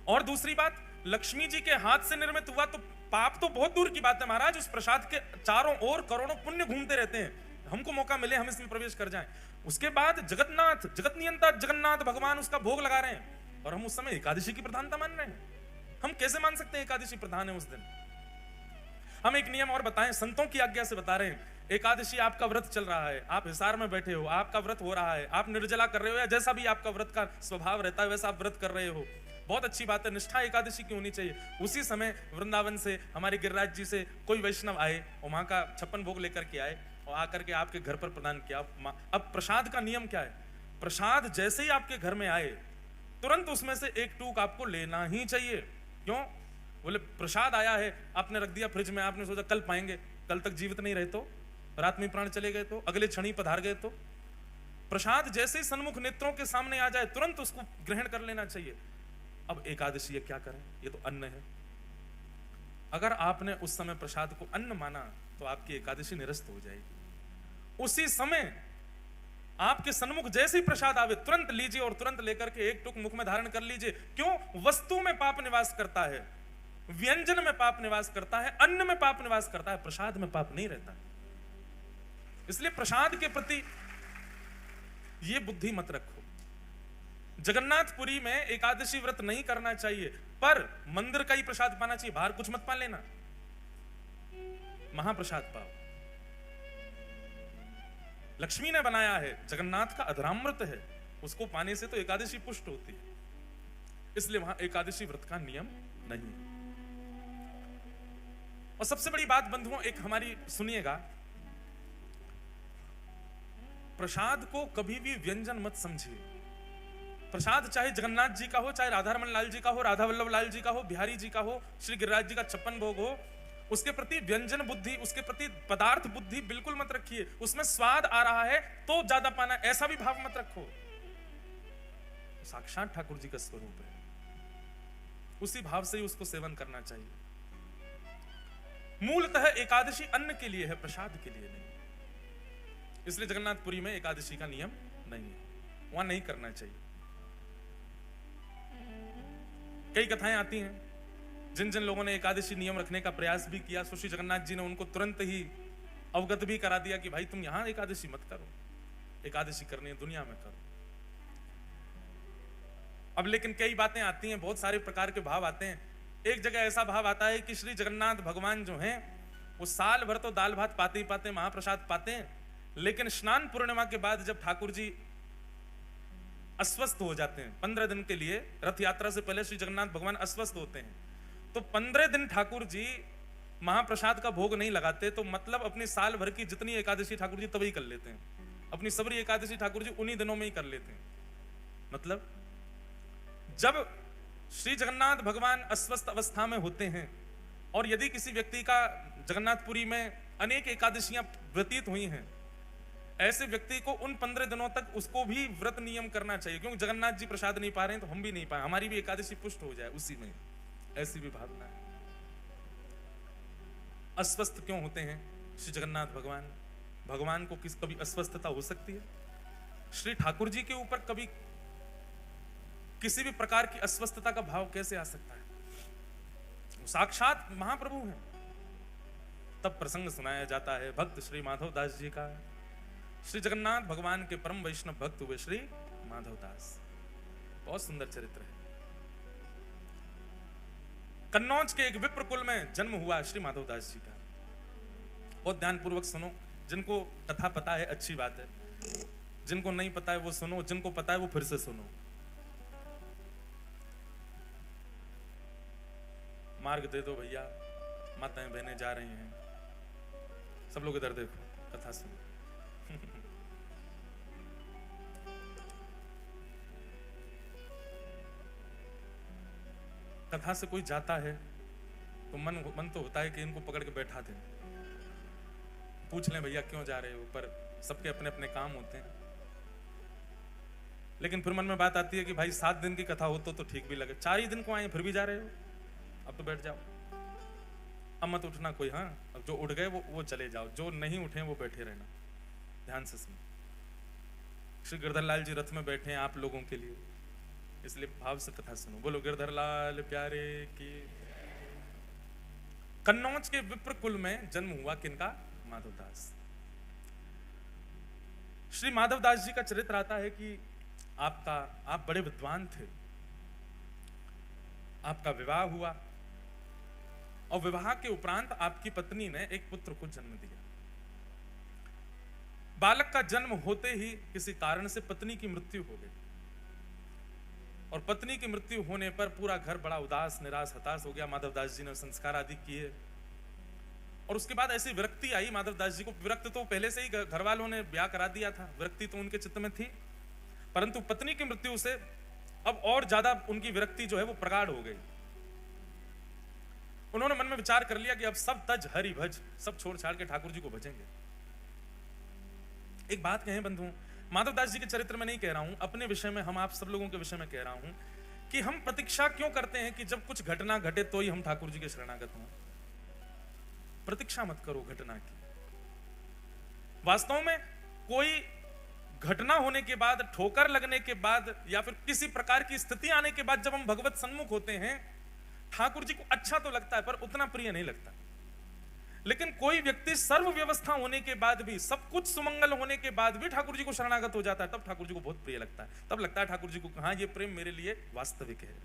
और दूसरी बात, लक्ष्मी जी के हाथ से निर्मित हुआ तो पाप तो बहुत दूर की बात है महाराज, उस प्रसाद के चारों ओर करोड़ों पुण्य घूमते रहते हैं, हमको मौका मिले हम इसमें प्रवेश कर जाएं। उसके बाद जगन्नाथ जगत नियंता जगन्नाथ भगवान उसका भोग लगा रहे हैं और हम उस समय एकादशी की प्रधानता मान रहे हैं। हम कैसे मान सकते हैं एकादशी प्रधान है उस दिन? हम एक नियम और बताएं, संतों की आज्ञा से बता रहे हैं। एकादशी आपका व्रत चल रहा है, आप हिसार में बैठे हो, आपका व्रत हो रहा है, आप निर्जला कर रहे हो या जैसा भी आपका व्रत का स्वभाव रहता है वैसा आप व्रत कर रहे हो, बहुत अच्छी बात है, निष्ठा एकादशी की होनी चाहिए। उसी समय वृंदावन से हमारे गिरिराज जी से कोई वैष्णव आए और वहां का 56 भोग लेकर के आए और आकर के आपके घर पर प्रदान किया। अब प्रसाद का नियम क्या है? प्रसाद जैसे ही आपके घर में आए तुरंत उसमें से एक टूक आपको लेना ही चाहिए। क्यों? बोले प्रसाद आया है, आपने रख दिया फ्रिज में, आपने सोचा कल पाएंगे, कल तक जीवित नहीं रहे तो, रात में प्राण चले गए तो, अगले क्षण ही पधार गए तो। प्रसाद जैसे ही सन्मुख नेत्रों के सामने आ जाए तुरंत उसको ग्रहण कर लेना चाहिए। अब एकादशी क्या करें? ये तो अन्न है। अगर आपने उस समय प्रसाद को अन्न माना तो आपकी एकादशी निरस्त हो जाएगी। उसी समय आपके सन्मुख जैसे ही प्रसाद आवे तुरंत लीजिए और तुरंत लेकर के एक टुक मुख में धारण कर लीजिए। क्यों? वस्तु में पाप निवास करता है, व्यंजन में पाप निवास करता है, अन्न में पाप निवास करता है, प्रसाद में पाप नहीं रहता। इसलिए प्रसाद के प्रति यह बुद्धि मत रखो। जगन्नाथपुरी में एकादशी व्रत नहीं करना चाहिए, पर मंदिर का ही प्रसाद पाना चाहिए, बाहर कुछ मत पा लेना, महाप्रसाद पाओ। लक्ष्मी ने बनाया है, जगन्नाथ का अधरामृत है, उसको पाने से तो एकादशी पुष्ट होती है, इसलिए वहां एकादशी व्रत का नियम नहीं है। और सबसे बड़ी बात बंधुओं, एक हमारी सुनिएगा, प्रसाद को कभी भी व्यंजन मत समझिए। प्रसाद चाहे जगन्नाथ जी का हो, चाहे राधारमण लाल जी का हो, राधा वल्लभ लाल जी का हो, बिहारी जी का हो, श्री गिरिराज जी का 56 भोग हो, उसके प्रति व्यंजन बुद्धि, उसके प्रति पदार्थ बुद्धि बिल्कुल मत रखिए। उसमें स्वाद आ रहा है तो ज्यादा पाना, ऐसा भी भाव मत रखो। साक्षात ठाकुर जी का स्वरूप है, उसी भाव से ही उसको सेवन करना चाहिए। मूलतः एकादशी अन्न के लिए है, प्रसाद के लिए नहीं। इसलिए जगन्नाथपुरी में एकादशी का नियम नहीं है, वहां नहीं करना चाहिए। कई कथाएं आती हैं, जिन जिन लोगों ने एकादशी नियम रखने का प्रयास भी किया, श्री जगन्नाथ जी ने उनको तुरंत ही अवगत भी करा दिया कि भाई तुम यहां एकादशी मत करो, एकादशी करनी है दुनिया में करो। अब लेकिन कई बातें आती हैं, बहुत सारे प्रकार के भाव आते हैं। एक जगह ऐसा भाव आता है कि श्री जगन्नाथ भगवान जो हैं वो साल भर तो दाल भात पाते ही पाते, महाप्रसाद पाते हैं, लेकिन स्नान पूर्णिमा के बाद जब ठाकुर जी अस्वस्थ हो जाते हैं 15 दिन के लिए, रथ यात्रा से पहले श्री जगन्नाथ भगवान अस्वस्थ होते हैं, तो 15 दिन ठाकुर जी महाप्रसाद का भोग नहीं लगाते। तो मतलब अपनी साल भर की जितनी एकादशी ठाकुर जी तभी कर लेते हैं, अपनी सबरी एकादशी ठाकुर जी उन्हीं दिनों में ही कर लेते हैं। मतलब जब श्री जगन्नाथ भगवान अस्वस्थ अवस्था में होते हैं और यदि किसी व्यक्ति का जगन्नाथपुरी में अनेक एकादशियां व्यतीत हुई हैं, ऐसे व्यक्ति को उन 15 दिनों तक उसको भी व्रत नियम करना चाहिए, क्योंकि जगन्नाथ जी प्रसाद नहीं पा रहे हैं तो हम भी नहीं पाए, हमारी भी एकादशी पुष्ट हो जाए उसी में, ऐसी भी भावना है। अस्वस्थ क्यों होते हैं श्री जगन्नाथ भगवान? भगवान को कभी अस्वस्थता हो सकती है? श्री ठाकुर जी के ऊपर कभी किसी भी प्रकार की अस्वस्थता का भाव कैसे आ सकता है? वो साक्षात महाप्रभु हैं। तब प्रसंग सुनाया जाता है भक्त श्री माधव दास जी का। श्री जगन्नाथ भगवान के परम वैष्णव भक्त हुए श्री माधव दास। बहुत सुंदर चरित्र है। कन्नौज के एक विप्र कुल में जन्म हुआ श्री माधव दास जी का। बहुत ध्यानपूर्वक सुनो, जिनको कथा पता है अच्छी बात है, जिनको नहीं पता है वो सुनो, जिनको पता है वो फिर से सुनो। मार्ग दे दो भैया, माताएं बहनें जा रही हैं, सब लोग इधर देखो, कथा सुनो। कथा से कोई जाता है तो मन तो होता है कि इनको पकड़ के बैठा दें, पूछ लें भैया क्यों जा रहे हो, पर सबके अपने अपने काम होते हैं। लेकिन फिर मन में बात आती है कि भाई 7 दिन की कथा हो तो ठीक भी लगे, 4 ही दिन को आए फिर भी जा रहे हो, अब तो बैठ जाओ, अब मत उठना कोई। हाँ, अब जो उठ गए वो चले जाओ, जो नहीं उठे वो बैठे रहना। ध्यान से सुनो। श्री गिरधर लाल जी रथ में बैठे हैं आप लोगों के लिए, इसलिए भाव से कथा सुनो। बोलो गिरधर लाल प्यारे की। कन्नौज के विप्र कुल में जन्म हुआ किनका? माधवदास। श्री माधवदास जी का चरित्र आता है कि आप बड़े विद्वान थे, आपका विवाह हुआ और विवाह के उपरांत आपकी पत्नी ने एक पुत्र को जन्म दिया। बालक का जन्म होते ही किसी कारण से पत्नी की मृत्यु हो गई और पत्नी की मृत्यु होने पर पूरा घर बड़ा उदास, निराश, हताश हो गया। माधवदास जी ने संस्कार आदि किए और उसके बाद ऐसी विरक्ति आई माधवदास जी को। विरक्त तो पहले से ही घर वालों ने ब्याह करा दिया था, विरक्ति तो उनके चित्त में थी, परंतु पत्नी की मृत्यु से अब और ज्यादा उनकी विरक्ति जो है वो प्रगाढ़ हो गई। उन्होंने मन में विचार कर लिया कि अब सब तज हरि भज, सब छोड़ छाड़ के ठाकुर जी को भजेंगे। एक बात कहें बंधु, माधवदास जी के चरित्र में नहीं कह रहा हूं, अपने विषय में, हम आप सब लोगों के विषय में कह रहा हूं कि हम प्रतीक्षा क्यों करते हैं कि जब कुछ घटना घटे तो ही हम ठाकुर जी के शरणागत हों। प्रतीक्षा मत करो घटना की। वास्तव में कोई घटना होने के बाद, ठोकर लगने के बाद, या फिर किसी प्रकार की स्थिति आने के बाद जब हम भगवत सन्मुख होते हैं, ठाकुर जी को अच्छा तो लगता है पर उतना प्रिय नहीं लगता। लेकिन कोई व्यक्ति सर्व व्यवस्था होने के बाद भी, सब कुछ सुमंगल होने के बाद भी ठाकुर जी को शरणागत हो जाता है, तब ठाकुर जी को बहुत प्रिय लगता है। तब लगता है ठाकुर जी को, हाँ ये प्रेम मेरे लिए वास्तविक है।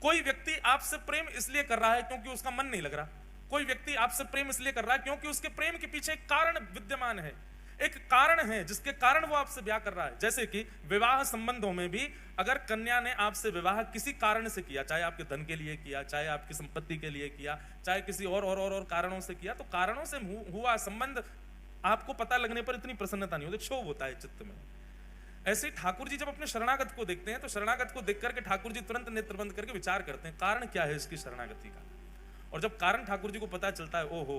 कोई व्यक्ति आपसे प्रेम इसलिए कर रहा है क्योंकि उसका मन नहीं लग रहा। कोई व्यक्ति आपसे प्रेम इसलिए कर रहा है क्योंकि उसके प्रेम के पीछे एक कारण विद्यमान है, एक कारण है जिसके कारण वो आपसे ब्याह कर रहा है। जैसे कि विवाह संबंधों में भी अगर कन्या ने आपसे विवाह किसी कारण से किया, चाहे आपके धन के लिए किया, चाहे आपकी संपत्ति के लिए किया, चाहे किसी और कारणों से किया, तो कारणों से हुआ संबंध आपको पता लगने पर इतनी प्रसन्नता नहीं होती, क्षोभ होता है चित्त में। ऐसे ठाकुर जी जब अपने शरणागत को देखते हैं तो शरणागत को देख करके ठाकुर जी तुरंत नेत्र बंद करके विचार करते हैं कारण क्या है इसकी शरणागति का। और जब कारण ठाकुर जी को पता चलता है, ओहो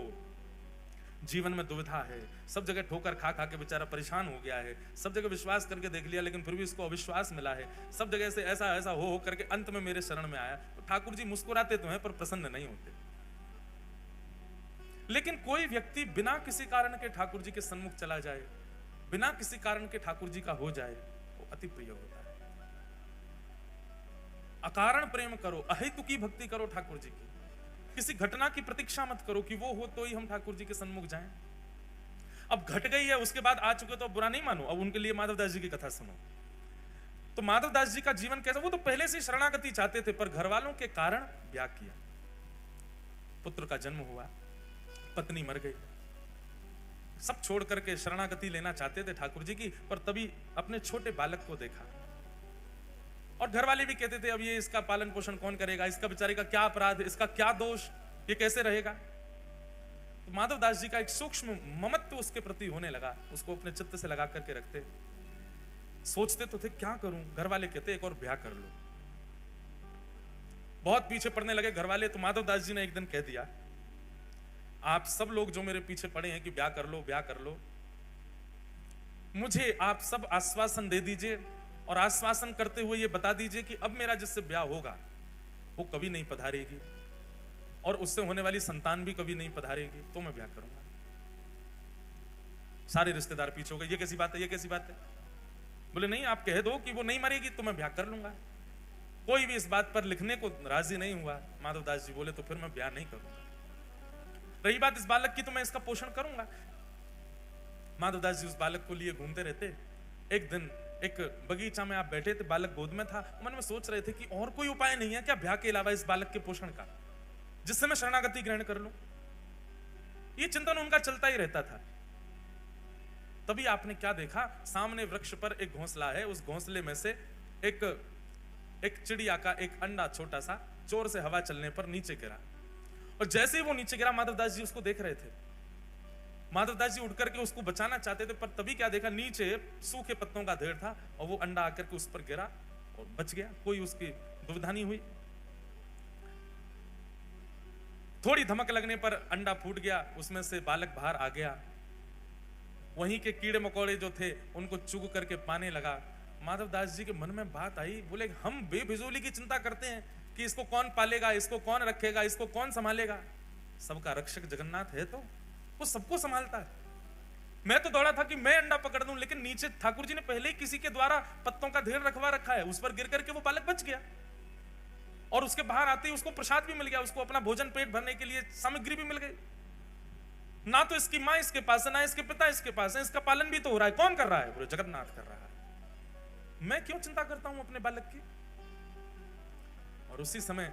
जीवन में दुविधा है, सब जगह ठोकर खा खा के बेचारा परेशान हो गया है, सब जगह विश्वास करके देख लिया लेकिन फिर भी इसको अविश्वास मिला है, सब जगह से ऐसा ऐसा हो करके अंत में मेरे शरण में आया, तो ठाकुर जी मुस्कुराते तो हैं पर प्रसन्न नहीं होते। लेकिन कोई व्यक्ति बिना किसी कारण के ठाकुर जी के सन्मुख चला जाए, बिना किसी कारण के ठाकुर जी का हो जाए, वो अति प्रिय होता है। अकारण प्रेम करो, अहेतुकी भक्ति करो ठाकुर जी की। किसी घटना की प्रतीक्षा मत करो कि वो हो तो ही हम ठाकुर जी के सन्मुख जाएं। अब घट गई है, उसके बाद आ चुके तो बुरा नहीं मानो। अब उनके लिए माधवदास जी की कथा सुनो। तो माधवदास जी का जीवन कैसा, वो तो पहले से शरणागति चाहते थे पर घर वालों के कारण ब्याह किया। पुत्र का जन्म हुआ, पत्नी मर गई, सब छोड़ करके शरणागति लेना चाहते थे ठाकुर जी की, पर तभी अपने छोटे बालक को देखा। और घर वाले भी कहते थे अब ये इसका पालन पोषण कौन करेगा, इसका बेचारे का क्या अपराध, इसका क्या दोष, ये कैसे रहेगा। तो माधवदास जी का एक सूक्ष्म ममत्व उसके प्रति होने लगा, उसको अपने चित्त से लगा करके रखते। सोचते तो थे क्या करूं, घर वाले कहते एक और ब्याह कर लो। बहुत पीछे पड़ने लगे घर वाले, तो माधवदास जी ने एक दिन कह दिया, आप सब लोग जो मेरे पीछे पड़े हैं कि ब्याह कर लो ब्याह कर लो, मुझे आप सब आश्वासन दे दीजिए और आश्वासन करते हुए ये बता दीजिए कि अब मेरा जिससे ब्याह होगा वो कभी नहीं पधारेगी और उससे होने वाली संतान भी कभी नहीं पधारेगी, तो मैं ब्याह करूंगा। सारे रिश्तेदार पीछे हो गए, ये कैसी बात है, ये कैसी बात है। बोले नहीं, आप कह दो कि वो नहीं मरेगी तो मैं ब्याह कर लूंगा। कोई भी इस बात पर लिखने को राजी नहीं हुआ। माधवदास जी बोले तो फिर मैं ब्याह नहीं करूंगा। रही बात इस बालक की, तो मैं इसका पोषण करूंगा। माधवदास जी उस बालक को लिए घूमते रहते। एक दिन एक बगीचा में आप बैठे थे, बालक गोद में था, मन में सोच रहे थे कि और कोई उपाय नहीं है क्या ब्याह के अलावा इस बालक के पोषण का, जिससे मैं शरणागति ग्रहण कर लूं। ये चिंतन उनका चलता ही रहता था। तभी आपने क्या देखा, सामने वृक्ष पर एक घोंसला है, उस घोंसले में से एक चिड़िया का एक अंडा छोटा सा जोर से हवा चलने पर नीचे गिरा। और जैसे ही वो नीचे गिरा, माधवदास जी उसको देख रहे थे। माधवदास जी उठ करके उसको बचाना चाहते थे, पर तभी क्या देखा, नीचे सूखे पत्तों का ढेर था और वो अंडा आकर के उस पर गिरा और बच गया। कोई उसकी दुविधा नहीं हुई। थोड़ी धमक लगने पर अंडा फूट गया, उसमें से बालक बाहर आ गया। वहीं के कीड़े मकोड़े जो थे उनको चुग करके पाने लगा। माधवदास जी के मन में बात आई, बोले हम बेफिजूली की चिंता करते हैं कि इसको कौन पालेगा, इसको कौन रखेगा, इसको कौन संभालेगा। सबका रक्षक जगन्नाथ है, तो वो सबको संभालता है। मैं तो दौड़ा था कि मैं अंडा पकड़ दूं, लेकिन नीचे ठाकुर जी ने पहले ही किसी के द्वारा पत्तों का ढेर रखवा रखा है, उस पर गिर करके वो बालक बच गया। और उसके बाहर आते ही उसको प्रसाद भी मिल गया, उसको अपना भोजन पेट भरने के लिए सामग्री भी मिल गई। ना तो इसकी मां इसके पास है, ना इसके पिता इसके पास है, इसका पालन भी तो हो रहा है। कौन कर रहा है? बोले जगन्नाथ कर रहा है। मैं क्यों चिंता करता हूं अपने बालक की। और उसी समय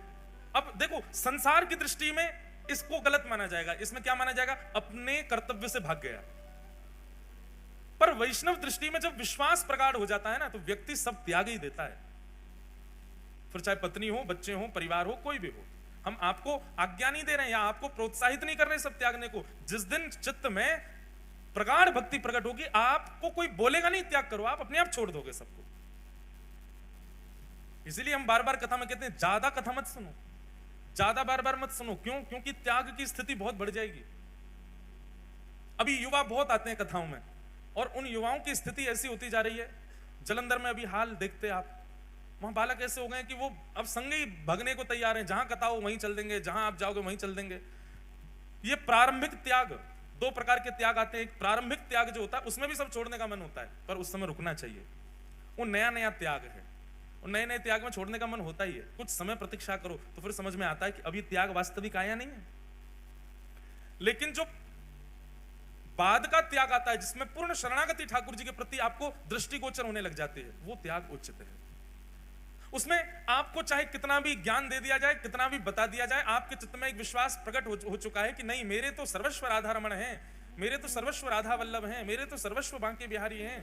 अब देखो, संसार की दृष्टि में इसको गलत माना जाएगा, इसमें क्या माना जाएगा, अपने कर्तव्य से भाग गया। पर वैष्णव दृष्टि में जब विश्वास प्रगाढ़ हो जाता है ना, तो व्यक्ति सब त्याग ही देता है। फिर चाहे पत्नी हो, बच्चे हो, परिवार हो, कोई भी हो। हम आपको आज्ञा नहीं दे रहे हैं या आपको प्रोत्साहित नहीं कर रहे सब त्यागने को। जिस दिन चित्त में प्रगाढ़ भक्ति प्रकट होगी, आपको कोई बोलेगा नहीं त्याग करो, आप अपने आप छोड़ दोगे सबको। इसीलिए हम बार बार कथा में कहते हैं, ज्यादा कथा मत सुनो, ज्यादा बार बार मत सुनो। क्यों? क्योंकि त्याग की स्थिति बहुत बढ़ जाएगी। अभी युवा बहुत आते हैं कथाओं में, और उन युवाओं की स्थिति ऐसी होती जा रही है। जलंधर में अभी हाल देखते आप, वहां बालक ऐसे हो गए कि वो अब संग ही भगने को तैयार हैं। जहां कथा हो वहीं चल देंगे, जहां आप जाओगे वहीं चल देंगे। ये प्रारंभिक त्याग दो प्रकार के त्याग आते हैं। एक प्रारंभिक त्याग जो होता है उसमें भी सब छोड़ने का मन होता है, पर उस समय रुकना चाहिए। वो नया नया त्याग है, और नए नए त्याग में छोड़ने का मन होता ही है। कुछ समय प्रतीक्षा करो तो फिर समझ में आता है कि अभी त्याग वास्तविक आया नहीं है। लेकिन जो बाद का त्याग आता है, जिसमें पूर्ण शरणागति ठाकुर जी के प्रति आपको दृष्टिगोचर होने लग जाती है, वो त्याग उचित है। उसमें आपको चाहे कितना भी ज्ञान दे दिया जाए, कितना भी बता दिया जाए, आपके चित्त में एक विश्वास प्रकट हो चुका है कि नहीं, मेरे तो सर्वस्व राधा रमण है, मेरे तो सर्वस्व राधा वल्लभ हैं, मेरे तो सर्वस्व बांके बिहारी हैं।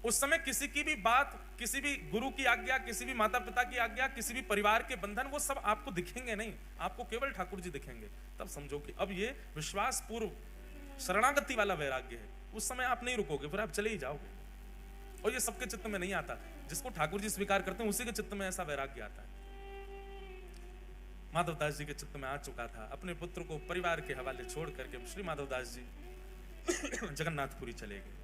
उस समय किसी की भी बात, किसी भी गुरु की आज्ञा, किसी भी माता पिता की आज्ञा, किसी भी परिवार के बंधन, वो सब आपको दिखेंगे नहीं, आपको केवल ठाकुर जी दिखेंगे। तब समझो कि अब ये विश्वास पूर्व शरणागति वाला वैराग्य है। उस समय आप नहीं रुकोगे, फिर आप चले ही जाओगे। और ये सबके चित्त में नहीं आता। जिसको ठाकुर जी स्वीकार करते हैं उसी के चित्त में ऐसा वैराग्य आता है। माधवदास जी के चित्त में आ चुका था। अपने पुत्र को परिवार के हवाले छोड़ करके श्री माधवदास जी जगन्नाथपुरी चले गए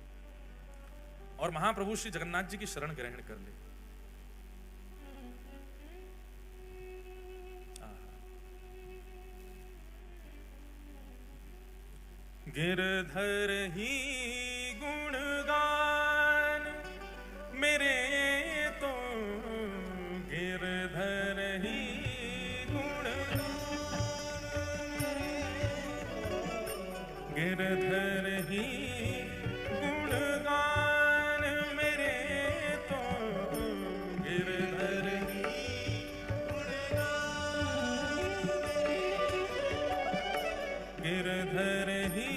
और महाप्रभु श्री जगन्नाथ जी की शरण ग्रहण कर ली। गिरधर ही गुणगान मेरे तो, गिरधर ही गुणगान, गिरधर ही गुणगान मेरे तो, गिरधर ही गुणगान, गिरधर ही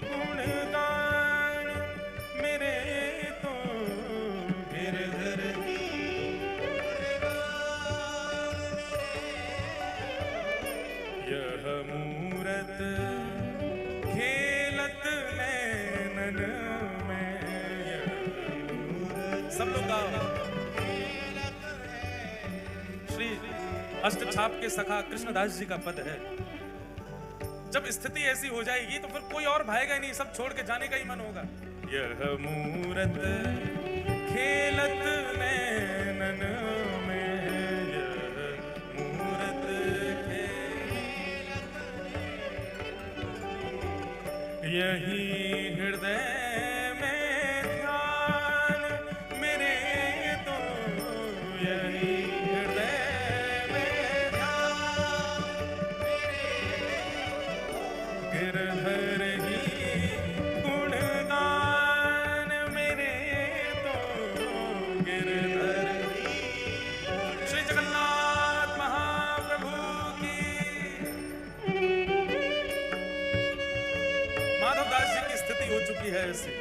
गुणगान मेरे तो, गिरधर ही यह मूरत खेलत नैनन में, सब लोग गाओ। श्री अष्टछाप के सखा कृष्णदास जी का पद है। जब स्थिति ऐसी हो जाएगी तो फिर कोई और भाएगा ही नहीं, सब छोड़ के जाने का ही मन होगा। यह मूरत खेलत नैनन में, यह मूरत खेलत, यही हृदय में ध्यान मेरे तो, यही हृदय में ध्यान गिरधर ही गुणगान मेरे तो, गिरधर ही। श्री जगन्नाथ महाप्रभु की। माधवदास जी की स्थिति हो चुकी है ऐसी।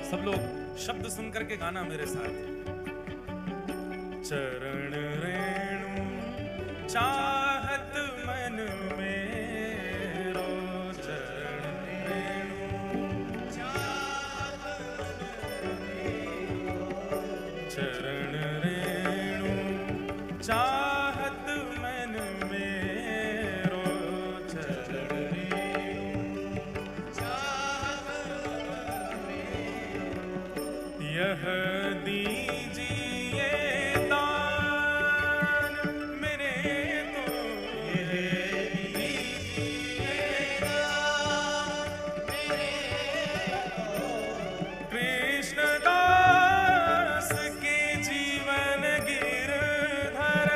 सब लोग शब्द सुन करके गाना मेरे साथ। चरण रेणु चाहत मन मेरो, चरण रेणु चाहत मन मेरो, चरण रेणु चाहत मन मेरो, चरण रेणु चाहत मन मेरो, यह दीजिए दान मेरे तो, यह दीजिए दान मेरे तो, कृष्णदास के जीवन गिरधर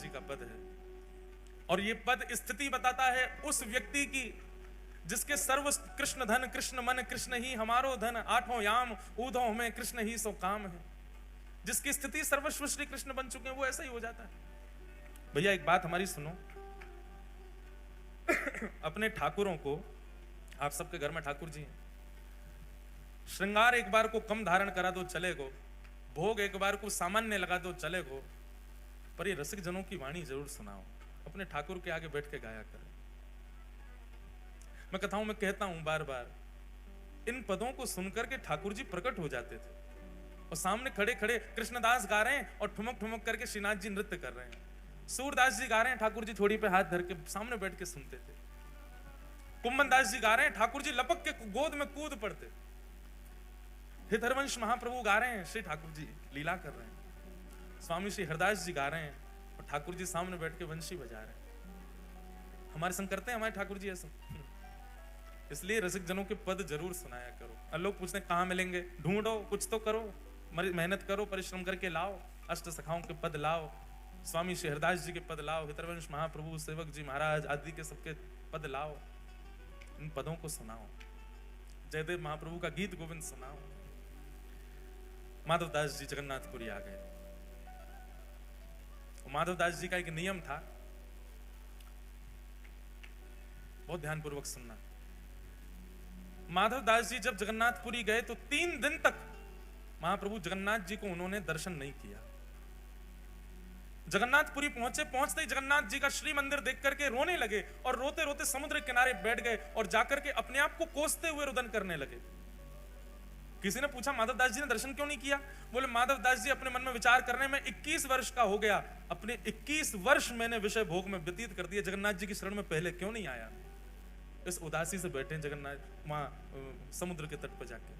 जी का पद है, और ये पद स्थिति बताता है उस व्यक्ति की जिसके सर्व कृष्ण धन कृष्ण मन कृष्ण ही हमारो धन, आठों याम ऊधो में कृष्ण ही सो काम है। जिसकी स्थिति सर्वस्व श्री कृष्ण बन चुके हैं वो ऐसा ही हो जाता है। भैया एक बात हमारी सुनो, अपने ठाकुरों को, आप सबके घर में ठाकुर जी हैं, श्रृंगार एक बार को कम धारण करा दो चलेगो, भोग एक बार को सामान्य लगा दो चलेगो, पर ये रसिक जनों की वाणी जरूर सुनाओ, अपने ठाकुर के आगे बैठ के गाया करें। मैं कथाओं में कहता हूं बार बार, इन पदों को सुनकर के ठाकुर जी प्रकट हो जाते थे और सामने खड़े खड़े कृष्णदास गा रहे हैं और ठुमक ठुमक करके श्रीनाथ जी नृत्य कर रहे हैं, सूरदास जी गा रहे हैं, ठाकुर जी थोड़ी पे हाथ धर के सामने बैठ के सुनते थे, कुंभन दास जी गा रहे हैं, ठाकुर जी लपक के गोद में कूद पड़ते, हितरवंश महाप्रभु गा रहे हैं, श्री ठाकुर जी लीला कर रहे हैं, स्वामी श्री हरदास जी गा रहे हैं और ठाकुर जी सामने बैठ के वंशी बजा रहे हैं। हमारे संग करते हैं हमारे ठाकुर जी ऐसा? इसलिए रसिक जनों के पद जरूर सुनाया करो। और लोग पूछते हैं कहाँ मिलेंगे, ढूंढो, कुछ तो करो, मेहनत करो, परिश्रम करके लाओ, अष्ट सखाओं के पद लाओ, स्वामी श्री हरदास जी के पद लाओ, हितरवंश महाप्रभु सेवक जी महाराज आदि के सबके पद लाओ, इन पदों को सुनाओ, जयदेव महाप्रभु का गीत गोविंद सुनाओ। माधवदास जी जगन्नाथपुरी आ गए। माधवदास जी का एक नियम था, बहुत ध्यानपूर्वक सुनना। माधवदास जी जब जगन्नाथपुरी गए तो 3 दिन तक महाप्रभु जगन्नाथ जी को उन्होंने दर्शन नहीं किया। जगन्नाथपुरी पहुंचे, पहुंचते ही जगन्नाथ जी का श्री मंदिर देख करके रोने लगे और रोते रोते समुद्र किनारे बैठ गए और जाकर के अपने आप को कोसते हुए रुदन करने लगे। किसी ने पूछा माधवदास जी ने दर्शन क्यों नहीं किया? बोले माधवदास जी अपने मन में विचार करने में 21 वर्ष का हो गया, अपने 21 वर्ष मैंने विषय भोग में व्यतीत कर दिए, जगन्नाथ जी की शरण में पहले क्यों नहीं आया? इस उदासी से बैठे जगन्नाथ वहां समुद्र के तट पर जाके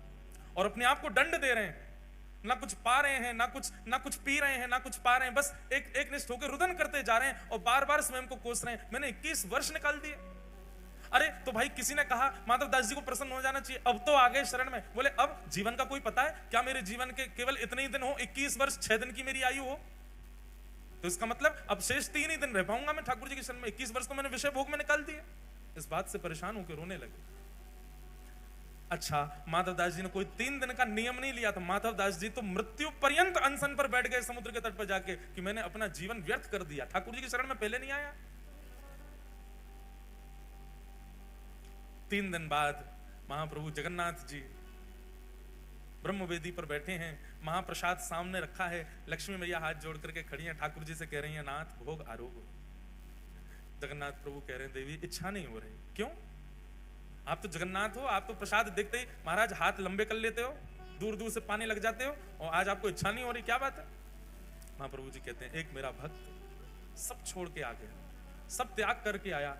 और अपने आप को दंड दे रहे हैं, ना कुछ पा रहे हैं, ना कुछ पी रहे हैं, ना कुछ पा रहे हैं, बस एक निष्ठ होकर रुदन करते जा रहे हैं और बार बार स्वयं को कोस रहे हैं, मैंने 21 वर्ष निकाल दिए। अरे तो भाई किसी ने कहा माधवदास जी को प्रसन्न हो जाना चाहिए, अब तो आ गए शरण में। बोले अब जीवन का कोई पता है क्या? मेरे जीवन के केवल इतने ही दिन हो, 21 वर्ष 6 दिन की मेरी आयु हो, तो इसका मतलब अब शेष 3 ही दिन रह पाऊंगा मैं ठाकुर जी की शरण में, 21 वर्ष तो मैंने विषय भोग में निकाल दिए। इस बात से परेशान होकर रोने लगे। अच्छा, माधवदास जी ने कोई 3 दिन का नियम नहीं लिया था, माधवदास जी तो मृत्यु पर्यंत अनशन पर बैठ गए समुद्र के तट पर जाके कि मैंने अपना जीवन व्यर्थ कर दिया, ठाकुर जी की शरण में पहले नहीं आया। 3 दिन बाद महाप्रभु जगन्नाथ जी ब्रह्मवेदी पर बैठे हैं, महाप्रसाद सामने रखा है, लक्ष्मी मैया हाथ जोड़ करके खड़ी हैं, ठाकुर जी से कह रही हैं नाथ भोग आरोग। जगन्नाथ प्रभु कह रहे हैं देवी इच्छा नहीं हो रही। क्यों? आप तो जगन्नाथ हो, आप तो प्रसाद देखते ही महाराज हाथ लंबे कर लेते हो, दूर दूर से पानी लग जाते हो, और आज आपको इच्छा नहीं हो रही, क्या बात है? महाप्रभु जी कहते हैं एक मेरा भक्त सब छोड़ के आ गया, सब त्याग करके आया,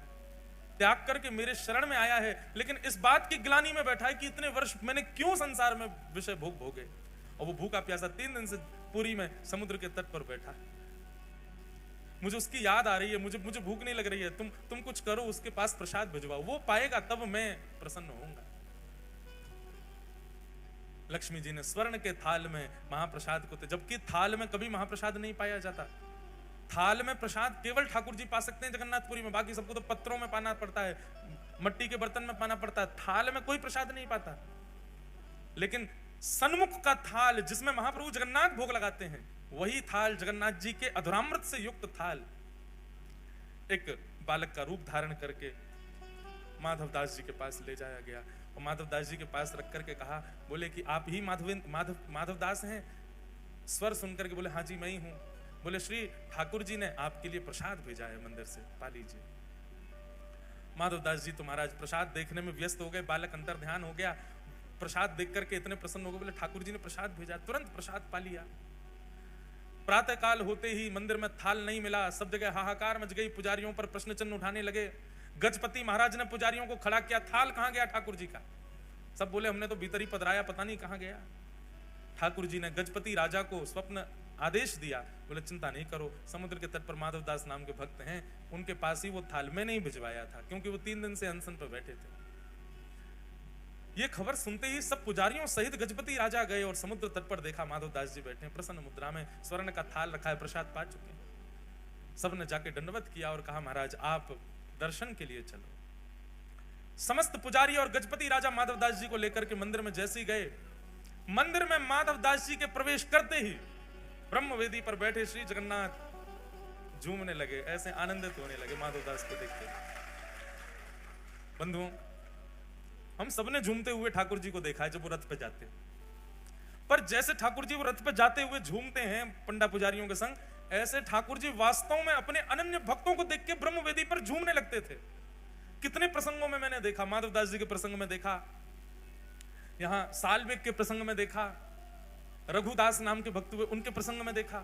त्याग करके मेरे शरण में आया है, लेकिन इस बात की ग्लानि में बैठा है कि इतने वर्ष मैंने क्यों संसार में विषय भोग भोगे, और वो भूखा प्यासा 3 दिन से पुरी में समुद्र के तट पर बैठा है। मुझे उसकी याद आ रही है, मुझे भूख नहीं लग रही है, तुम कुछ करो, उसके पास प्रसाद भिजवाओ, वो पाएगा तब मैं प्रसन्न होऊंगा। लक्ष्मी जी ने स्वर्ण के थाल में महाप्रसाद को, जबकि थाल में कभी महाप्रसाद नहीं पाया जाता, थाल में प्रसाद केवल ठाकुर जी पा सकते हैं जगन्नाथपुरी में, बाकी सबको तो पत्रों में पाना पड़ता है, मट्टी के बर्तन में पाना पड़ता है, थाल में कोई प्रसाद नहीं पाता। लेकिन सन्मुख का थाल जिसमें महाप्रभु जगन्नाथ भोग लगाते हैं, वही थाल जगन्नाथ जी के अधुरामृत से युक्त थाल, एक बालक का रूप धारण करके माधवदास जी के पास ले जाया गया और माधवदास जी के पास रख करके कहा, बोले कि आप ही माधवदास हैं? स्वर सुनकर के बोले हाँ जी मैं ही हूं। बोले श्री ठाकुर जी ने आपके लिए प्रसाद भेजा है मंदिर से, पा लीजिए। माधवदास जी तो महाराज प्रसाद देखने में व्यस्त हो गए, बालक अंतर ध्यान हो गया, प्रसाद देख करके इतने प्रसन्न हो गए, बोले ठाकुर जी ने प्रसाद भेजा, तुरंत प्रसाद पा लिया। प्रातः काल होते ही मंदिर में थाल नहीं मिला, सब जगह हाहाकार मच गई, पुजारियों पर प्रश्न चिन्ह उठाने लगे। गजपति महाराज ने पुजारियों को खड़ा किया, थाल कहां गया ठाकुर जी का? सब बोले हमने तो भीतर ही पधराया, पता नहीं कहां गया। ठाकुर जी ने गजपति राजा को स्वप्न आदेश दिया, बोले चिंता नहीं करो, समुद्र के तट पर माधवदास नाम के भक्त हैं, उनके पास ही वो थाल में नहीं भिजवाया था, क्योंकि वो 3 दिन से अनशन पर बैठे थे। ये खबर सुनते ही सब पुजारियों सहित गजपति राजा गए और समुद्र तट पर देखा माधवदास जी बैठे प्रसन्न मुद्रा में, स्वर्ण का थाल रखा है, प्रसाद पा चुके हैं। सबने जाके दंडवत किया और कहा महाराज आप दर्शन के लिए चलो। समस्त पुजारी और गजपति राजा माधवदास जी को लेकर के मंदिर में जैसे ही गए, मंदिर में माधवदास जी के प्रवेश करते ही ब्रह्मवेदी पर बैठे श्री जगन्नाथ झूमने लगे, ऐसे आनंदित होने लगे माधवदास को देख के। बंधुओं, हम सबने झूमते हुए ठाकुर जी को देखा है जब वो रथ पे जाते हैं, पर जैसे ठाकुर जी वो रथ पे जाते हुए झूमते हैं पंडा पुजारियों के संग, ऐसे ठाकुर जी वास्तव में अपने अनन्य भक्तों को देख के ब्रह्मवेदी पर झूमने लगते थे। कितने प्रसंगों में मैंने देखा, माधवदास जी के प्रसंग में देखा, यहां सालवेग के प्रसंग में देखा, रघुदास नाम के भक्त हुए उनके प्रसंग में देखा,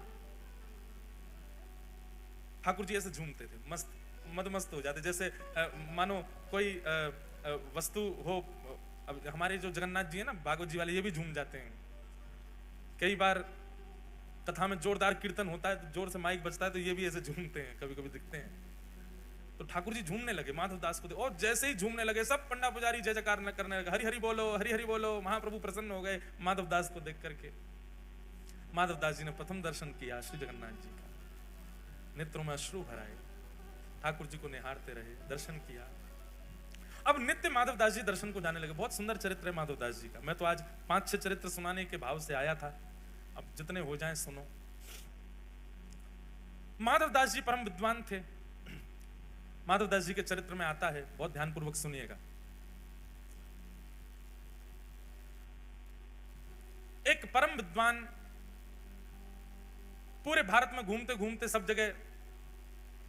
ठाकुर जी ऐसे झूमते थे, मस्त मदमस्त हो जाते, जैसे मानो कोई वस्तु हो। अब हमारे जो जगन्नाथ जी है ना, भागवत जी वाले, ये भी झूम जाते हैं। कई बार कथा में जोरदार कीर्तन होता है तो जोर से माइक बजता है तो ये भी ऐसे झूमते हैं, कभी कभी दिखते हैं। तो ठाकुर जी झूमने लगे माधवदास को, और जैसे ही झूमने लगे सब पंडा पुजारी जय जयकार करने लगे, हरि हरि बोलो, हरि हरि बोलो। महाप्रभु प्रसन्न हो गए माधवदास को देख करके। माधवदास जी ने प्रथम दर्शन किया श्री जगन्नाथ जी का, नेत्रों में अश्रु भराए, ठाकुर जी को निहारते रहे, दर्शन किया। अब नित्य माधवदास जी दर्शन को जाने लगे। बहुत सुंदर चरित्र है माधवदास जी का। मैं तो आज 5-6 चरित्र सुनाने के भाव से आया था, अब जितने हो जाएं सुनो। माधवदास जी परम विद्वान थे। माधवदास जी के चरित्र में आता है, बहुत ध्यानपूर्वक सुनिएगा। एक परम विद्वान पूरे भारत में घूमते घूमते सब जगह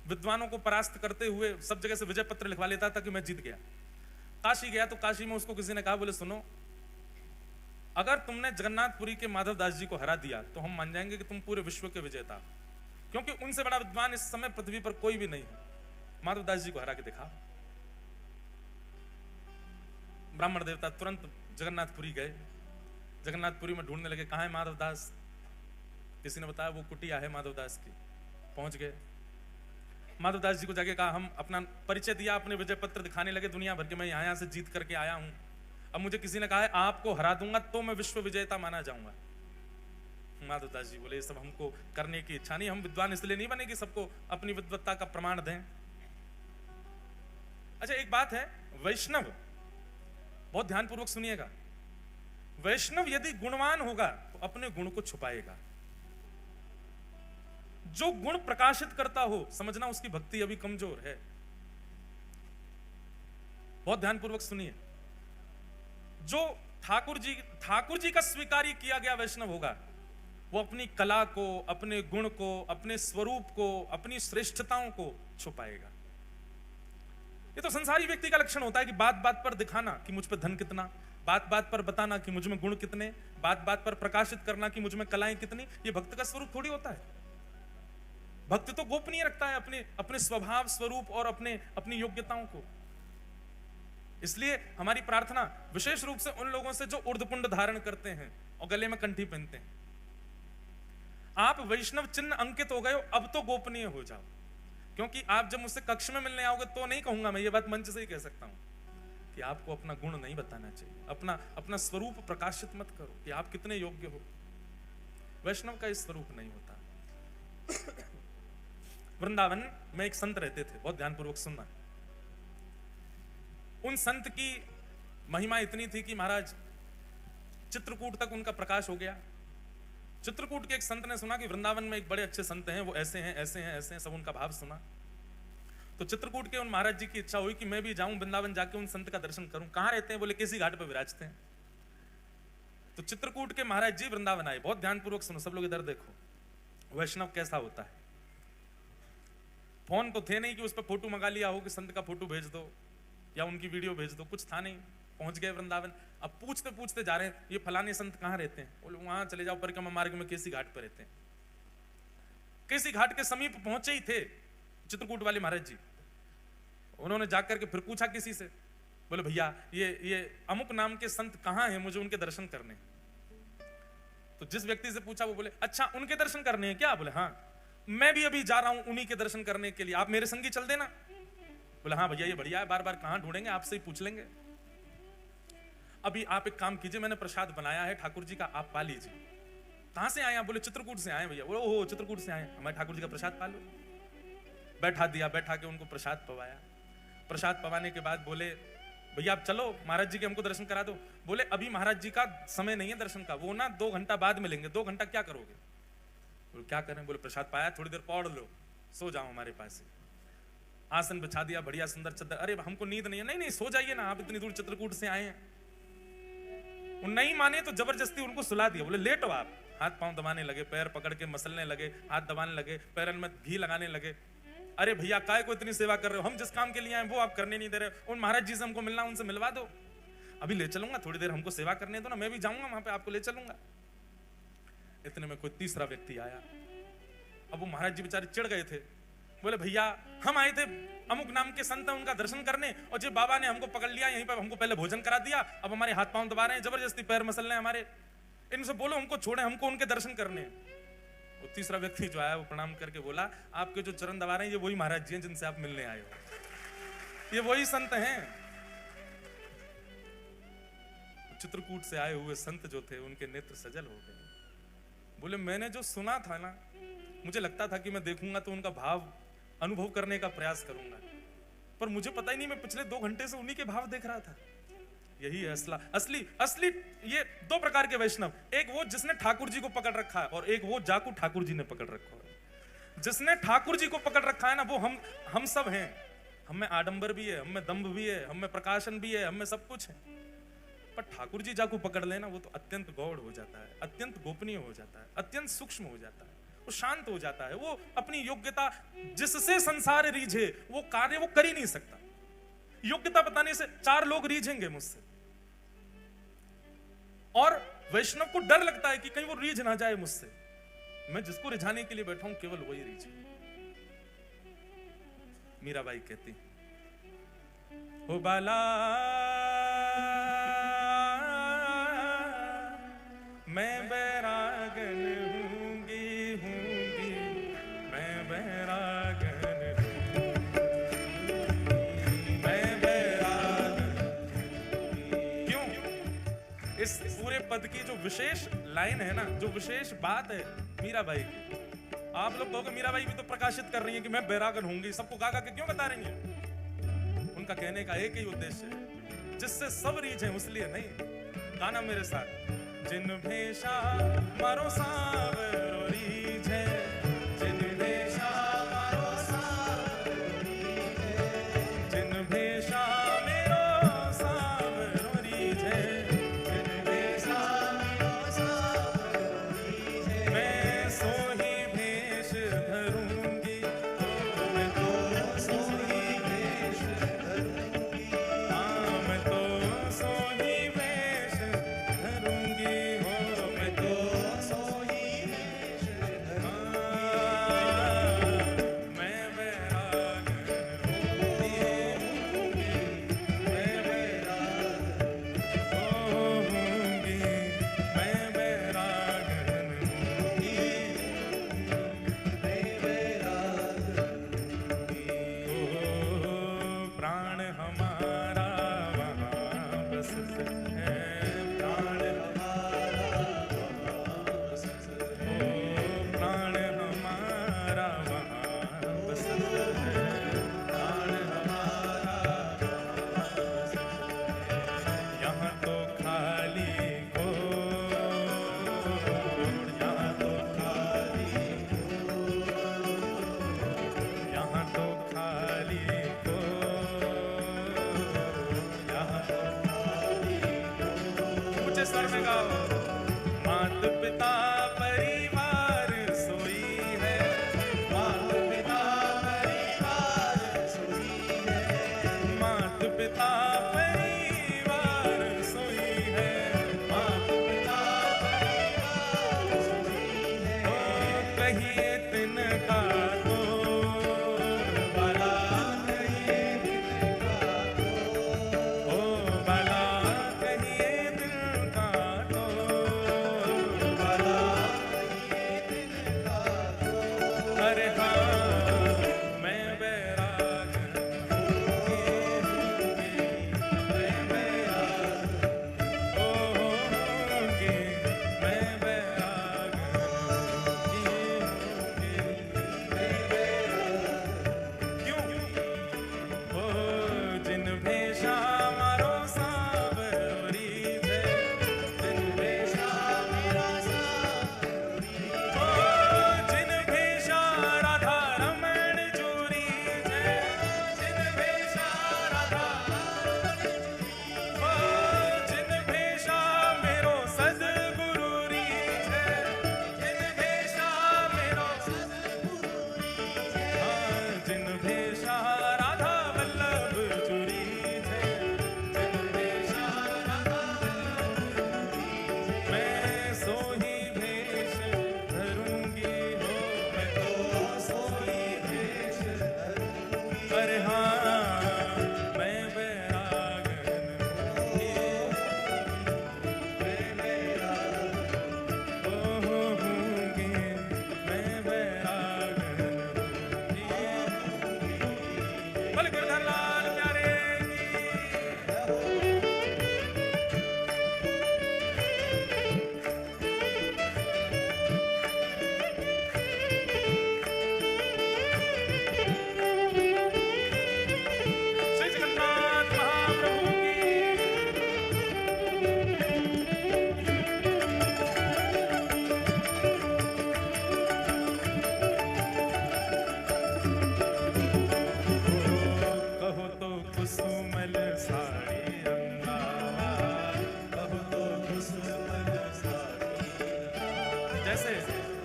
विद्वानों को परास्त करते हुए सब जगह से विजय पत्र लिखवा लेता था कि मैं जीत गया। काशी गया तो काशी में उसको किसी ने कहा, बोले सुनो, अगर तुमने जगन्नाथपुरी के माधवदास जी को हरा दिया तो हम मान जाएंगे कि तुम पूरे विश्व के विजेता, क्योंकि उनसे बड़ा विद्वान इस समय पृथ्वी पर कोई भी नहीं है। माधवदास जी को हरा के दिखा। ब्राह्मण देवता तुरंत जगन्नाथपुरी गए, जगन्नाथपुरी में ढूंढने लगे, कहाँ है माधवदास। किसी ने बताया वो कुटिया है माधवदास की। पहुंच गए, माधवदास जी को जाके कहा, हम अपना परिचय दिया, अपने विजय पत्र दिखाने लगे दुनिया भर के, मैं यहाँ से जीत करके आया हूं। अब मुझे किसी ने कहा है आपको हरा दूंगा तो मैं विश्व विजेता माना जाऊंगा। माधवदास जी बोले, ये सब हमको करने की इच्छा नहीं, हम विद्वान इसलिए नहीं बने कि सबको अपनी विद्वत्ता का प्रमाण दें। अच्छा, एक बात है, वैष्णव, बहुत ध्यानपूर्वक सुनिएगा, वैष्णव यदि गुणवान होगा तो अपने गुण को छुपाएगा। जो गुण प्रकाशित करता हो, समझना उसकी भक्ति अभी कमजोर है। बहुत ध्यानपूर्वक सुनिए। जो ठाकुर जी का स्वीकार्य किया गया वैष्णव होगा, वो अपनी कला को, अपने गुण को, अपने स्वरूप को, अपनी श्रेष्ठताओं को छुपाएगा। ये तो संसारी व्यक्ति का लक्षण होता है कि बात बात पर दिखाना कि मुझ पर धन कितना, बात बात पर बताना कि मुझ में गुण कितने, बात बात पर प्रकाशित करना कि मुझ में कलाएं कितनी। ये भक्त का स्वरूप थोड़ी होता है। भक्त तो गोपनीय रखता है अपने स्वभाव, स्वरूप और अपनी योग्यताओं को। इसलिए हमारी प्रार्थना विशेष रूप से उन लोगों से जो ऊर्ध्वपुंड धारण करते हैं और गले में कंठी पहनते हैं, आप वैष्णव चिन्ह अंकित हो गए हो, अब तो गोपनीय हो जाओ। क्योंकि आप जब मुझसे कक्ष में मिलने आओगे तो नहीं कहूंगा मैं, ये बात मंच से ही कह सकता हूं कि आपको अपना गुण नहीं बताना चाहिए, अपना स्वरूप प्रकाशित मत करो कि आप कितने योग्य हो। वैष्णव का इस स्वरूप नहीं होता। वृंदावन में एक संत रहते थे, बहुत ध्यानपूर्वक सुनना। उन संत की महिमा इतनी थी कि महाराज चित्रकूट तक उनका प्रकाश हो गया। चित्रकूट के एक संत ने सुना कि वृंदावन में एक बड़े अच्छे संत हैं, वो ऐसे हैं, ऐसे हैं, ऐसे हैं, सब उनका भाव सुना। तो चित्रकूट के उन महाराज जी की इच्छा हुई कि मैं भी जाऊं वृंदावन, जाके उन संत का दर्शन करूं। कहां रहते हैं? बोले केसी घाट पर विराजते हैं। तो चित्रकूट के महाराज जी वृंदावन आए। बहुत ध्यानपूर्वक सुनो, सब लोग इधर देखो, वैष्णव कैसा होता है। फोन तो थे नहीं कि उस पर फोटो मंगा लिया हो कि संत का फोटो भेज दो या उनकी वीडियो भेज दो, कुछ था नहीं। पहुंच गए वृंदावन। अब पूछते पूछते जा रहे हैं, ये फलाने संत कहाँ रहते हैं? बोले वहां चले जाओ, परिक्रमा मार्ग में केसी घाट पर रहते हैं। केसी घाट के समीप पहुंचे ही थे चित्रकूट वाले महाराज जी। उन्होंने जाकर के फिर पूछा किसी से, बोले भैया ये अमुक नाम के संत कहाँ हैं, मुझे उनके दर्शन करने। तो जिस व्यक्ति से पूछा वो बोले, अच्छा उनके दर्शन करने हैं क्या? बोले हाँ, मैं भी अभी जा रहा हूं उन्हीं के दर्शन करने के लिए, आप मेरे संगी चल देना। बोले हाँ भैया, ये बढ़िया है, बार बार कहां ढूंढेंगे, आपसे ही पूछ लेंगे। अभी आप एक काम कीजिए, मैंने प्रसाद बनाया है ठाकुर जी का, आप पा लीजिए। कहां से आए? बोले चित्रकूट से आए भैया। बोले ओहो, चित्रकूट से आए, हमारे ठाकुर जी का प्रसाद पा लो। बैठा दिया, बैठा के उनको प्रसाद पवाया। प्रसाद पवाने के बाद बोले भैया आप चलो महाराज जी के हमको दर्शन करा दो। बोले अभी महाराज जी का समय नहीं है दर्शन का, वो ना 2 घंटा बाद मिलेंगे। 2 घंटा क्या करोगे? बोले क्या करें? बोले प्रसाद पाया, थोड़ी देर पौड़ लो, सो जाओ हमारे पास। आसन बिछा दिया, बढ़िया सुंदर चद्दर। अरे हमको नींद नहीं है। नहीं नहीं सो जाइए ना, आप इतनी दूर चित्रकूट से आए हैं। वो नहीं माने तो जबरदस्ती उनको सुला दिया। बोले लेटो आप। हाथ पांव दबाने लगे, पैर पकड़ के मसलने लगे, हाथ दबाने लगे, पैरन में घी लगाने लगे। अरे भैया काय को इतनी सेवा कर रहे हो? हम जिस काम के लिए आए वो आप करने नहीं दे रहे। उन महाराज जी से हमको मिलना, उनसे मिलवा दो। अभी ले चलूंगा, थोड़ी देर हमको सेवा करने दो ना, मैं भी जाऊंगा वहां पे, आपको ले चलूंगा। इतने में कोई तीसरा व्यक्ति आया। अब वो महाराज जी बेचारे चिढ़ गए थे। बोले भैया हम आए थे अमुक नाम के संत हैं, उनका दर्शन करने, और जो बाबा ने हमको पकड़ लिया यहीं पर, हमको पहले भोजन करा दिया, अब हमारे हाथ पांव दबा रहे हैं, जबरदस्ती पैर मसल रहे हैं हमारे। इनसे बोलो हमको छोड़े, हमको उनके दर्शन करने। वो तीसरा व्यक्ति जो आया वो प्रणाम करके बोला आपके जो चरण दबा रहे हैं ये वही महाराज जी हैं जिनसे आप मिलने आए हो, ये वही संत हैं। चित्रकूट से आए हुए संत जो थे उनके नेत्र सजल हो गए। बोले मैंने जो सुना था ना, मुझे लगता था कि मैं देखूंगा तो उनका भाव अनुभव करने का प्रयास करूंगा, पर मुझे पता ही नहीं, मैं पिछले 2 घंटे से उन्हीं के भाव देख रहा था। यही है असली ये 2 प्रकार के वैष्णव, एक वो जिसने ठाकुर जी को पकड़ रखा है, और एक वो जाकू ठाकुर जी ने पकड़ रखा है। जिसने ठाकुर जी को पकड़ रखा है ना, वो हम सब हैं। हम में आडंबर भी है, हम में दंभ भी है, हम में प्रकाशन भी है, हम में सब कुछ है। पर ठाकुर जी जाकू पकड़ लेना, वो तो अत्यंत गौड़ हो जाता है, अत्यंत गोपनीय हो जाता है, अत्यंत सूक्ष्म हो जाता है, वो शांत हो जाता है। वो अपनी योग्यता जिससे संसार रीझे वो कार्य वो कर ही नहीं सकता। योग्यता बताने से 4 लोग रीझेंगे मुझसे, और वैष्णव को डर लगता है कि कहीं वो रीझ ना जाए मुझसे। मैं जिसको रिझाने के लिए बैठा हूं केवल वही रीझे। मीराबाई कहती हो बाला मैं बैरागन हूंगी मैं बैरागन मैं बैरागन। क्यों? इस पूरे पद की जो विशेष लाइन है ना, जो विशेष बात है मीराबाई की, आप लोग कहोगे मीराबाई भी तो प्रकाशित कर रही है कि मैं बैरागन होंगी, सबको गा के क्यों बता रही है? उनका कहने का एक ही उद्देश्य है, जिससे सब रीझे उसलिए नहीं। गाना मेरे साथ। जिन भेषा मारो सावरो रीझे, जिन भेषा मारो सावरो रीझे, जिन भेषा मेरो सावरो रीझे, जिन भेषा मेरो सावरो रीझे, मैं सोही भेष धरूंगी, मैं तो सोही भेष धरूंगी, हाँ मैं तो सोही भेष धरूंगी। मात पिता परिवार सोई है, मात पिता परिवार सोई है, मात पिता परिवार सोई है, मात पिता परिवार सोई है। ओ कहिए तिनका तो बाला, कहिए तिनका तो ओ बाला, कहिए तिनका तो बाला, कहिए तिनका तो। अरे हाँ मैं बैरागन होंगी, मैं बैरागन होंगी, मैं बैरागन होंगी।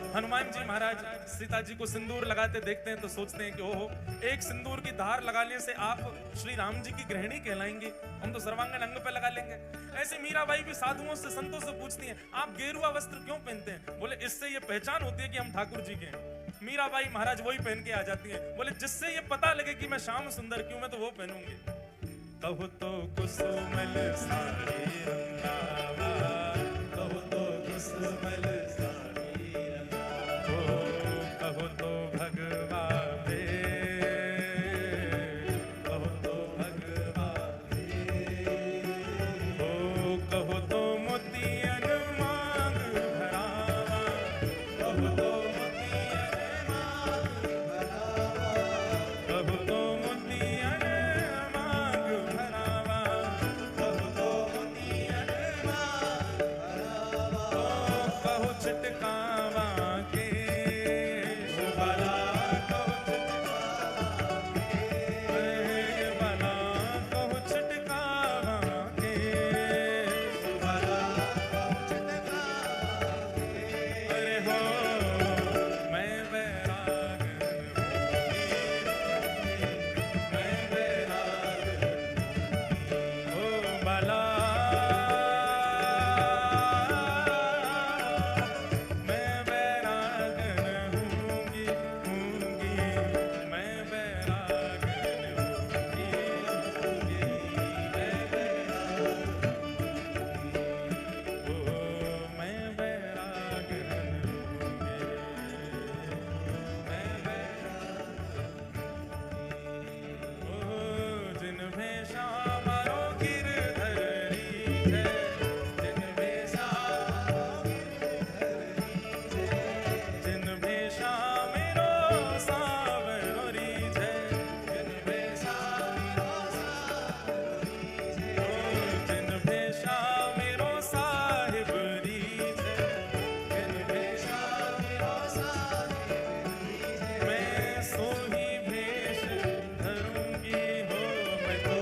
हनुमान जी महाराज सीता जी को सिंदूर लगाते देखते हैं तो सोचते हैं कि ओहो, एक सिंदूर की धार लगाने से आप श्री राम जी की गृहिणी कहलाएंगी, हम तो सर्वांगन अंग पे लगा लेंगे। ऐसे मीराबाई भी साधुओं से संतों से पूछती हैं, आप गेरुआ वस्त्र क्यों पहनते हैं? बोले इससे ये पहचान होती है कि हम ठाकुर जी के हैं। मीराबाई महाराज वही पहन के आ जाती हैं। बोले जिससे ये पता लगे कि मैं श्याम सुंदर क्यों, मैं तो वो पहनूंगी। कहो तो कुसुमल साड़ी रंगावा, कहो तो कुसुमल साड़ी रंगावा, कहो तो भगवा वे, कहो तो भगवा वे, कहो तो मोतियन मांग भरावा, कहो तो मोतियन मांग भरावा, कहो तो मोतियन मांग भरावा, कहो तो मोतियन मांग भरावा, कहो छिटकावा के बाला, कहो छिटकावा के बाला, कहो छिटकावा के बाला, कहो छिटकावा के। अरे हो मैं बैराग मैं बैराग ओ बाला, मैं बैरागन हूँगी हूँगी, मैं बैरागन हूँगी हूँगी, मैं बैरागन ओ मैं बैरागन हूँगी, मैं बैरागन ओ जिन भेषा मारो गिरधरी जय, जिन भेषा मारो गिरधरी जय, जिन भेषा मेरो सावरोरी जय, जिन भेषा मेरो सावरोरी जय, जिन भेषा मेरो साहिबरी जय, जिन भेषा मेरो साहिबरी जय, मैं सोही भेष धरूंगी हो, मैं तो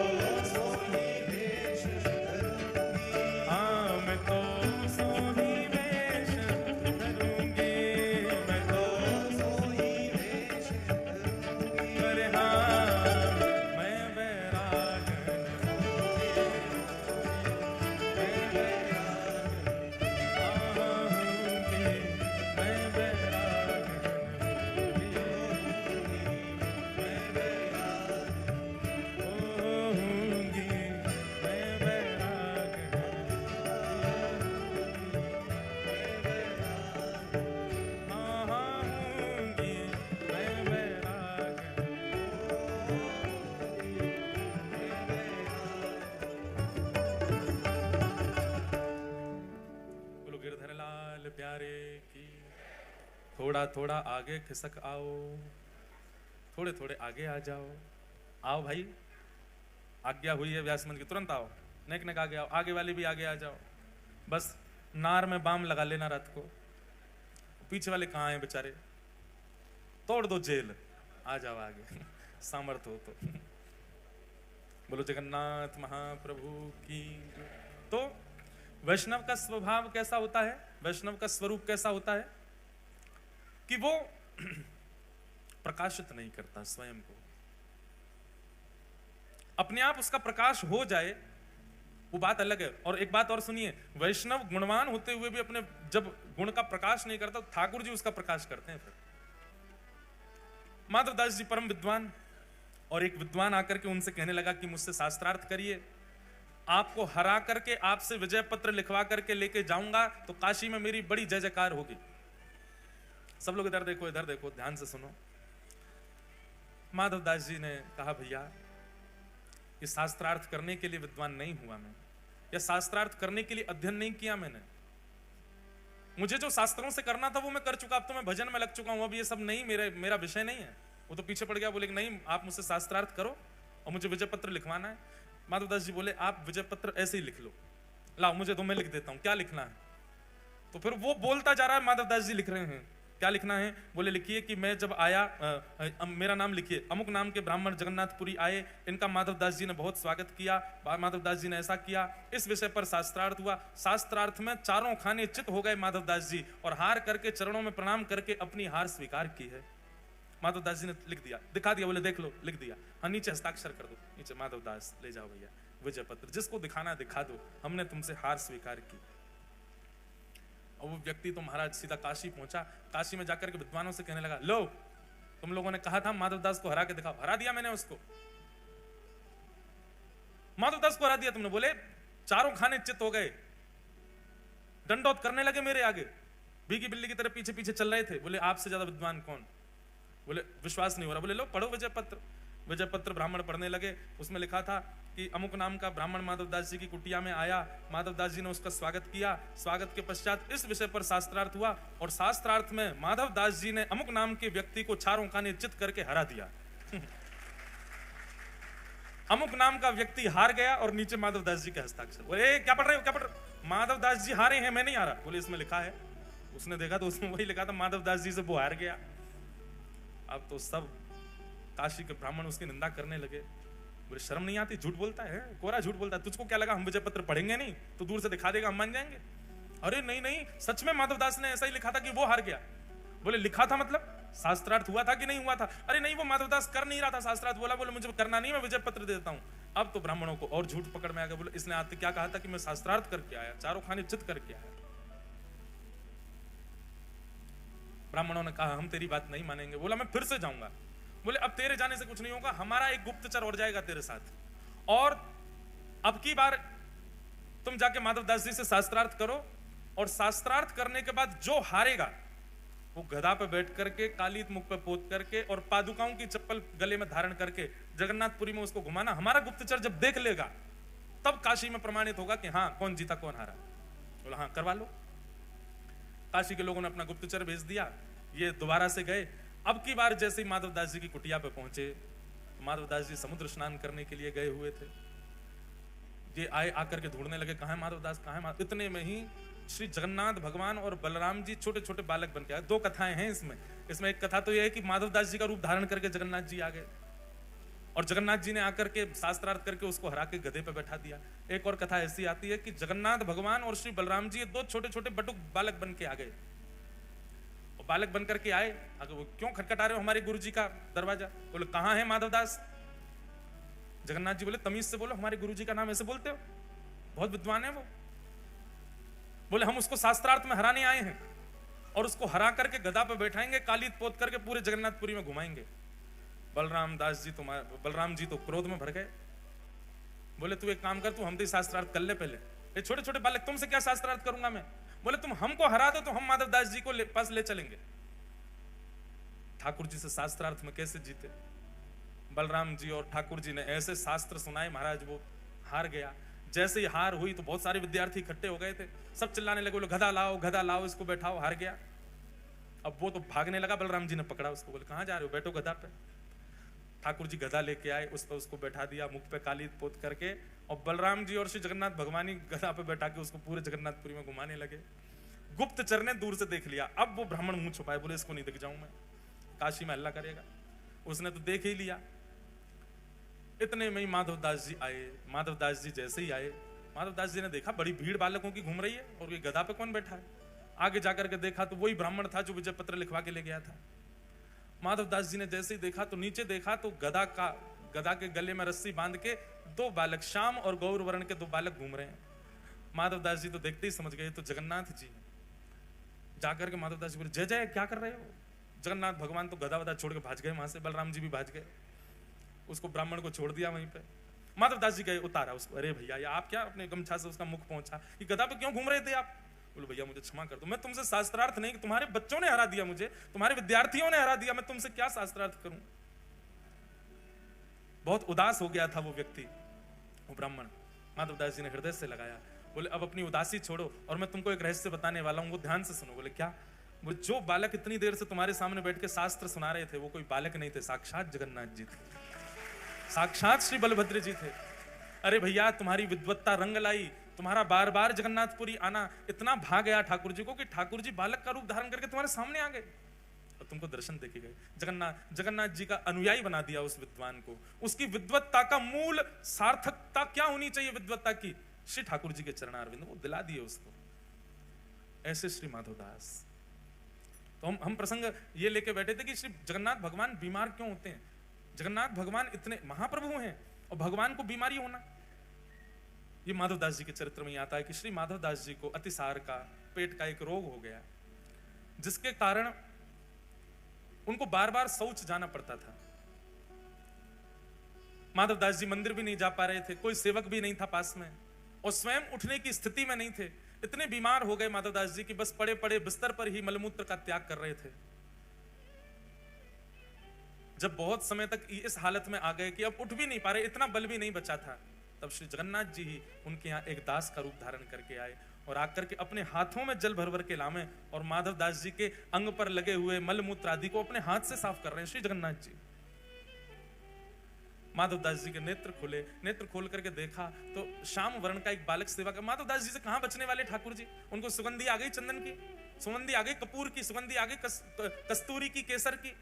सोही भेष धरूंगी, हाँ मैं तो सोही भेष धरूंगी, मैं तो सोही भेष धरूंगी। अरे हाँ मैं बैरागन हूँगी, मैं बैरागन हूँगी, मैं बैरागन हूँगी, मैं बैरागन होंगी, मैं बैरागन होंगी, मैं बोलो गिरधर लाल प्यारे की। थोड़ा थोड़ा आगे खिसक आओ, थोड़े थोड़े आगे आ जाओ। आओ भाई, आज्ञा हुई है व्यास मंत्र की, तुरंत आओ, नेक नेक आगे आओ, आगे वाले भी आगे आ जाओ। बस नार में बाम लगा लेना रात को। पीछे वाले कहाँ हैं बेचारे, तोड़ दो जेल, आ जाओ आगे सामर्थ्य हो तो। बोलो जगन्नाथ महाप्रभु की। तो वैष्णव का स्वभाव कैसा होता है, वैष्णव का स्वरूप कैसा होता है कि वो प्रकाशित नहीं करता स्वयं को। अपने आप उसका प्रकाश हो जाए वो बात अलग है। और एक बात और सुनिए, वैष्णव गुणवान होते हुए भी अपने जब गुण का प्रकाश नहीं करता तो ठाकुर जी उसका प्रकाश करते हैं। फिर माधवदास जी परम विद्वान, और एक विद्वान आकर के उनसे कहने लगा कि मुझसे शास्त्रार्थ करिए, आपको हरा करके आपसे विजय पत्र लिखवा करके लेके जाऊंगा तो काशी में मेरी बड़ी जय जयकार होगी। सब लोग इधर देखो, इधर देखो, ध्यान से सुनो। माधवदास जी ने कहा, भैया ये शास्त्रार्थ करने के लिए विद्वान नहीं हुआ मैं, या शास्त्रार्थ करने के लिए अध्ययन नहीं किया मैंने। मुझे जो शास्त्रों से करना था वो मैं कर चुका, अब तो मैं भजन में लग चुका हूं, अब ये सब नहीं मेरा विषय नहीं है। वो तो पीछे पड़ गया, बोले नहीं आप मुझसे शास्त्रार्थ करो और मुझे विजय पत्र लिखवाना है। माधवदास जी बोले आप विजय पत्र ऐसे ही लिख लो, लाओ मुझे दो, मैं लिख देता हूं, क्या लिखना है। तो फिर वो बोलता जा रहा है, माधवदास जी लिख रहे हैं, क्या लिखना है? बोले लिखिए कि मैं जब आया, मेरा नाम लिखिए, अमुक नाम के ब्राह्मण जगन्नाथपुरी आए, इनका माधवदास जी ने बहुत स्वागत किया, माधवदास जी ने ऐसा किया, इस विषय पर शास्त्रार्थ हुआ। शास्त्रार्थ में चारों खाने चित हो गए माधवदास जी और हार करके चरणों में प्रणाम करके अपनी हार स्वीकार की है। माधवदास जी ने लिख दिया, दिखा दिया, बोले देख लो, लिख दिया। हाँ, नीचे हस्ताक्षर कर दो, नीचे माधवदास ले जाओ भैया विजय पत्र, जिसको दिखाना दिखा दो, हमने तुमसे हार स्वीकार की। और वो व्यक्ति तो महाराज सीधा काशी पहुंचा। काशी में जाकर के विद्वानों से कहने लगा, लो तुम लोगों ने कहा था माधवदास को हरा के दिखाओ, हरा दिया मैंने उसको, माधवदास को हरा दिया तुमने। बोले चारों खाने चित हो गए, दंडोत करने लगे मेरे आगे, भीगी बिल्ली की तरह पीछे पीछे चल रहे थे। बोले आपसे ज्यादा विद्वान कौन? बोले विश्वास नहीं हो रहा। बोले लो पढ़ो विजय पत्र। विजय पत्र ब्राह्मण पढ़ने लगे। उसमें लिखा था कि अमुक नाम का ब्राह्मण माधवदास जी की कुटिया में आया, माधवदास जी ने उसका स्वागत किया, स्वागत के पश्चात इस विषय पर शास्त्रार्थ हुआ और शास्त्रार्थ में माधवदास जी ने अमुक नाम के व्यक्ति को चारों खाने चित करके हरा दिया। अमुक नाम का व्यक्ति हार गया और नीचे माधवदास जी के हस्ताक्षर। बोले क्या पढ़ रहे हो, क्या पढ़ रहे हो? माधवदास जी हारे हैं, मैं नहीं हारा। बोले इसमें लिखा है। उसने देखा तो उसमें वही लिखा था, माधवदास जी से वो हार गया। अब तो सब काशी के ब्राह्मण उसकी निंदा करने लगे। बोले शर्म नहीं आती, झूठ बोलता है, कोरा झूठ बोलता है, तुझको क्या लगा हम विजय पत्र पढ़ेंगे नहीं तो दूर से दिखा देगा हम मान जाएंगे? अरे नहीं नहीं, सच में माधवदास ने ऐसा ही लिखा था कि वो हार गया। बोले लिखा था मतलब शास्त्रार्थ हुआ था कि नहीं हुआ था? अरे नहीं, वो माधवदास कर नहीं रहा था शास्त्रार्थ। बोला बोले मुझे करना नहीं, मैं विजय पत्र देता हूं। अब तो ब्राह्मणों को और झूठ पकड़ में आ गया। बोले इसने आते क्या कहा था कि मैं शास्त्रार्थ करके आया, चारों खाने चित करके आया। ब्राह्मणों ने कहा हम तेरी बात नहीं मानेंगे। बोला मैं फिर से जाऊंगा। बोले अब तेरे जाने से कुछ नहीं होगा, हमारा एक गुप्तचर और जाएगा तेरे साथ, और अब की बार तुम जाके माधवदास जी से शास्त्रार्थ करो, और शास्त्रार्थ करने के बाद जो हारेगा वो गधा पे बैठ करके, कालीत मुख पे पोत करके और पादुकाओं की चप्पल गले में धारण करके जगन्नाथपुरी में उसको घुमाना। हमारा गुप्तचर जब देख लेगा तब काशी में प्रमाणित होगा कि हाँ कौन जीता कौन हारा। बोला हाँ करवा लो। काशी के लोगों ने अपना गुप्तचर भेज दिया, ये दोबारा से गए। अब की बार जैसे ही माधवदास जी की कुटिया पे पहुंचे, माधवदास जी समुद्र स्नान करने के लिए गए हुए थे। ये आए, आकर के ढूंढने लगे कहाँ है माधवदास, कहाँ है। इतने में ही श्री जगन्नाथ भगवान और बलराम जी छोटे छोटे बालक बन के आए। दो कथाएं हैं इसमें एक कथा तो यह है कि माधवदास जी का रूप धारण करके जगन्नाथ जी आ गए और जगन्नाथ जी ने आकर के शास्त्रार्थ करके उसको हरा के गधे पे बैठा दिया। एक और कथा ऐसी आती है कि जगन्नाथ भगवान और श्री बलराम जी दो छोटे छोटे बटुक बालक बन के आ गए। बालक बनकर के आए, अगर वो क्यों खटखटा रहे हो हमारे गुरु जी का दरवाजा? बोले कहाँ है माधवदास? जगन्नाथ जी बोले तमीज से बोलो, हमारे गुरु जी का नाम ऐसे बोलते हो? बहुत विद्वान है वो। बोले हम उसको शास्त्रार्थ में हराने आए हैं और उसको हरा करके गदा पे बैठाएंगे, कालीत पोत करके पूरे जगन्नाथपुरी में घुमाएंगे। बलराम जी तो क्रोध में भर गए। बोले तू एक काम कर, तू हम शास्त्रार्थ कर ले पहले। ये छोटे छोटे बालक, तुमसे क्या शास्त्रार्थ करूंगा मैं? बोले तुम हमको हरा दो तो हम माधवदास जी को पास ले चलेंगे। ठाकुर जी से शास्त्रार्थ में कैसे जीते? बलराम जी और ठाकुर जी ने ऐसे शास्त्र सुनाए, महाराज वो हार गया। जैसे ही हार हुई तो बहुत सारे विद्यार्थी इकट्ठे हो गए थे, सब चिल्लाने लगे, बोले गधा लाओ, इसको बैठाओ, हार गया। अब वो तो भागने लगा, बलराम जी ने पकड़ा उसको, बोले कहां जा रहे हो, बैठो गधा पे। ठाकुर जी गधा लेके आए, उस पर उसको बैठा दिया, मुख पे कालीत पोत करके, और बलराम जी और श्री जगन्नाथ भगवान ही गधा पे बैठा के उसको पूरे जगन्नाथपुरी में घुमाने लगे। गुप्तचर ने दूर से देख लिया। अब वो ब्राह्मण मुंह छुपाए, बोले इसको नहीं दिख जाऊं मैं, काशी में हल्ला करेगा। उसने तो देख ही लिया। इतने में ही माधवदास जी आए। माधवदास जी जैसे ही आए, माधवदास जी ने देखा बड़ी भीड़ बालकों की घूम रही है और ये गधा पे कौन बैठा है। आगे जाकर के देखा तो वही ब्राह्मण था जो विजय पत्र लिखवा के ले गया था। माधवदास जी ने जैसे ही देखा तो नीचे देखा तो गधा के गले में रस्सी बांध के दो बालक, श्याम और गौर वर्ण के दो बालक घूम रहे हैं। माधवदास जी तो देखते ही समझ गए तो जगन्नाथ जी। जाकर के माधवदास जी बोले जय जय, क्या कर रहे हो? जगन्नाथ भगवान तो गधा वधा छोड़ के भाज गए वहां से, बलराम जी भी भाज गए। उसको ब्राह्मण को छोड़ दिया वहीं पे। माधवदास जी गए, उतारा उसको। अरे भैया ये आप क्या अपने गमछा से उसका मुख पहुंचा, ये गधा पे क्यों घूम रहे थे आप? बोले भैया मुझे क्षमा कर दो, मैं तुमसे शास्त्रार्थ नहीं, तुम्हारे बच्चों ने हरा दिया मुझे, तुम्हारे विद्यार्थियों ने हरा दिया, मैं तुमसे क्या शास्त्रार्थ करूं? बहुत उदास हो गया था वो व्यक्ति, वो ब्राह्मण। माधवदास जी ने हृदय से लगाया, बोले अब अपनी उदासी छोड़ो और मैं तुमको एक रहस्य बताने वाला हूं, वो ध्यान से सुनो। बोले क्या? वो जो बालक इतनी देर से तुम्हारे सामने बैठ के शास्त्र सुना रहे थे वो कोई बालक नहीं थे, साक्षात जगन्नाथ जी थे, साक्षात श्री बलभद्र जी थे। अरे भैया तुम्हारी विद्वत्ता रंग लाई, तुम्हारा बार बार जगन्नाथपुरी आना इतना भा गया ठाकुर जी को कि ठाकुर जी बालक का रूप धारण करके तुम्हारे सामने आ गए। और तुमको दर्शन देके गए। जगन्नाथ जी का अनुयायी बना दिया उस विद्वान को। उसकी विद्वत्ता का मूल सार्थकता क्या होनी चाहिए विद्वत्ता की? श्री ठाकुर जी के चरणारविंद, वो दिला दिए उसको। ऐसे श्री माधवदास। तो हम प्रसंग ये लेके बैठे थे कि श्री जगन्नाथ भगवान बीमार क्यों होते हैं? जगन्नाथ भगवान इतने महाप्रभु हैं और भगवान को बीमारी होना। ये माधवदास जी के चरित्र में आता है कि श्री माधवदास जी को अतिसार का, पेट का एक रोग हो गया, जिसके कारण उनको बार बार शौच जाना पड़ता था। माधवदास जी मंदिर भी नहीं जा पा रहे थे, कोई सेवक भी नहीं था पास में, और स्वयं उठने की स्थिति में नहीं थे। इतने बीमार हो गए माधवदास जी कि बस पड़े पड़े बिस्तर पर ही मलमूत्र का त्याग कर रहे थे। जब बहुत समय तक इस हालत में आ गए कि अब उठ भी नहीं पा रहे, इतना बल भी नहीं बचा था, तब श्री जगन्नाथ जी ही उनके यहाँ एक दास का रूप धारण करके आए और आकर के अपने हाथों में जल भर भर के लामे और माधवदास जी के अंग पर लगे हुए मलमूत्र आदि को अपने हाथ से साफ कर रहे हैं श्री जगन्नाथ जी। माधवदास जी के नेत्र खोले, नेत्र खोल करके देखा तो श्याम वर्ण का एक बालक सेवक। माधवदास जी से कहां बचने वाले ठाकुर जी? उनको सुगंधी आ गई, चंदन की सुगंधी आ गई, कपूर की सुगंधी आ गई, कस्तूरी की, केसर की।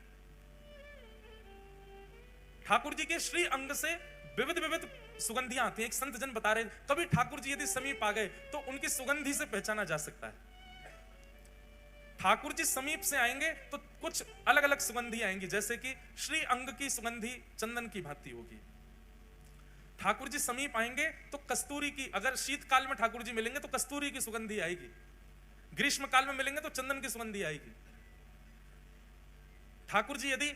ठाकुर जी के श्री अंग से विविध विविध सुगंधियां आती हैं। एक संत जन बता रहे, कभी ठाकुर जी यदि समीप आ गए तो उनकी सुगंधी से पहचाना जा सकता है। ठाकुर जी समीप से आएंगे तो कुछ अलग अलग सुगंधी आएंगी, जैसे कि श्री अंग की सुगंधी चंदन की भांति होगी। ठाकुर जी समीप आएंगे तो कस्तूरी की, अगर शीतकाल में ठाकुर जी मिलेंगे तो कस्तूरी की सुगंधी आएगी, ग्रीष्म काल में मिलेंगे तो चंदन की सुगंधी आएगी। ठाकुर जी यदि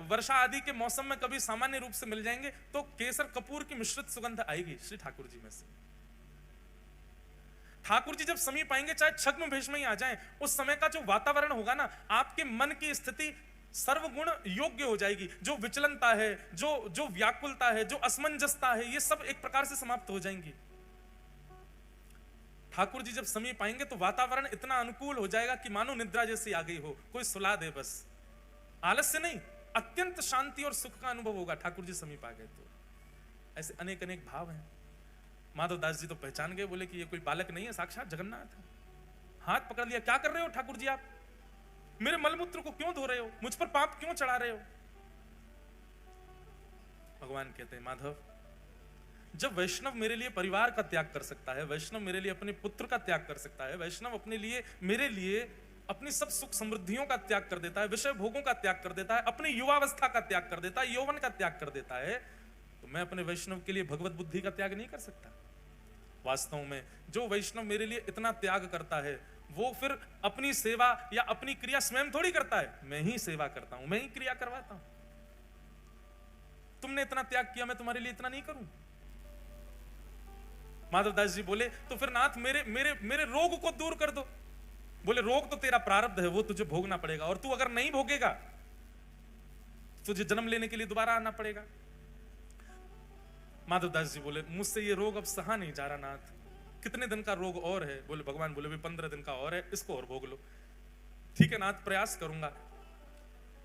वर्षा आदि के मौसम में कभी सामान्य रूप से मिल जाएंगे तो केसर कपूर की मिश्रित सुगंध आएगी श्री ठाकुर जी में से। ठाकुर जी जब समीप आएंगे, चाहे छद्म भेष में ही आ जाएं, उस समय का जो वातावरण होगा ना, आपके मन की स्थिति सर्वगुण योग्य हो जाएगी। जो विचलनता है, जो व्याकुलता है, जो असमंजसता है, ये सब एक प्रकार से समाप्त हो जाएंगी। ठाकुर जी जब समीप आएंगे तो वातावरण इतना अनुकूल हो जाएगा कि मानो निद्रा जैसी आ गई हो, कोई सुला दे, बस आलस्य नहीं, अत्यंत शांति और सुख का अनुभव होगा ठाकुर जी समीप आ गए तो। ऐसे अनेक अनेक भाव हैं। माधवदास जी तो पहचान गए, बोले कि ये कोई बालक नहीं है, साक्षात जगन्नाथ है। हाथ पकड़ लिया, क्या कर रहे हो ठाकुर जी आप? मेरे मलमूत्र को क्यों धो रहे हो? मुझ पर पाप क्यों चढ़ा रहे हो? भगवान कहते हैं, माधव, जब वैष्णव मेरे लिए परिवार का त्याग कर सकता है, वैष्णव मेरे लिए अपने पुत्र का त्याग कर सकता है, वैष्णव अपने लिए, मेरे लिए अपनी सब सुख समृद्धियों का त्याग कर देता है, विषय भोगों का त्याग कर देता है, अपनी युवावस्था का त्याग कर देता है, यौवन का त्याग कर देता है, तो मैं अपने वैष्णव के लिए भगवत बुद्धि का त्याग नहीं कर सकता? वास्तव में जो वैष्णव मेरे लिए इतना त्याग करता है, वो फिर अपनी सेवा या अपनी क्रिया स्वयं थोड़ी करता है, मैं ही सेवा करता हूं, मैं ही क्रिया करवाता हूं। तुमने इतना त्याग किया, मैं तुम्हारे लिए इतना नहीं करूं? माधवदास जी बोले, तो फिर नाथ मेरे मेरे मेरे रोग को दूर कर दो। बोले, रोग तो तेरा प्रारब्ध है, वो तुझे भोगना पड़ेगा, और तू अगर नहीं भोगेगा तुझे जन्म लेने के लिए दोबारा आना पड़ेगा। माधवदास जी बोले, मुझसे ये रोग अब सहा नहीं जा रहा नाथ, कितने दिन का रोग और है? बोले, भगवान बोले, भी 15 दिन का और है, इसको और भोग लो। ठीक है नाथ, प्रयास करूंगा।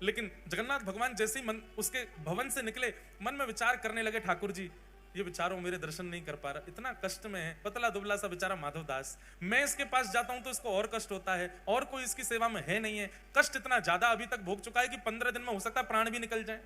लेकिन जगन्नाथ भगवान जैसे ही उसके भवन से निकले, मन में विचार करने लगे, ठाकुर जी ये बेचारो मेरे दर्शन नहीं कर पा रहा, इतना कष्ट में है, पतला दुबला सा बेचारा माधवदास, मैं इसके पास जाता हूं तो इसको और कष्ट होता है, और कोई इसकी सेवा में है नहीं है, कष्ट इतना ज्यादा अभी तक भोग चुका है कि 15 दिन में हो सकता है प्राण भी निकल जाए।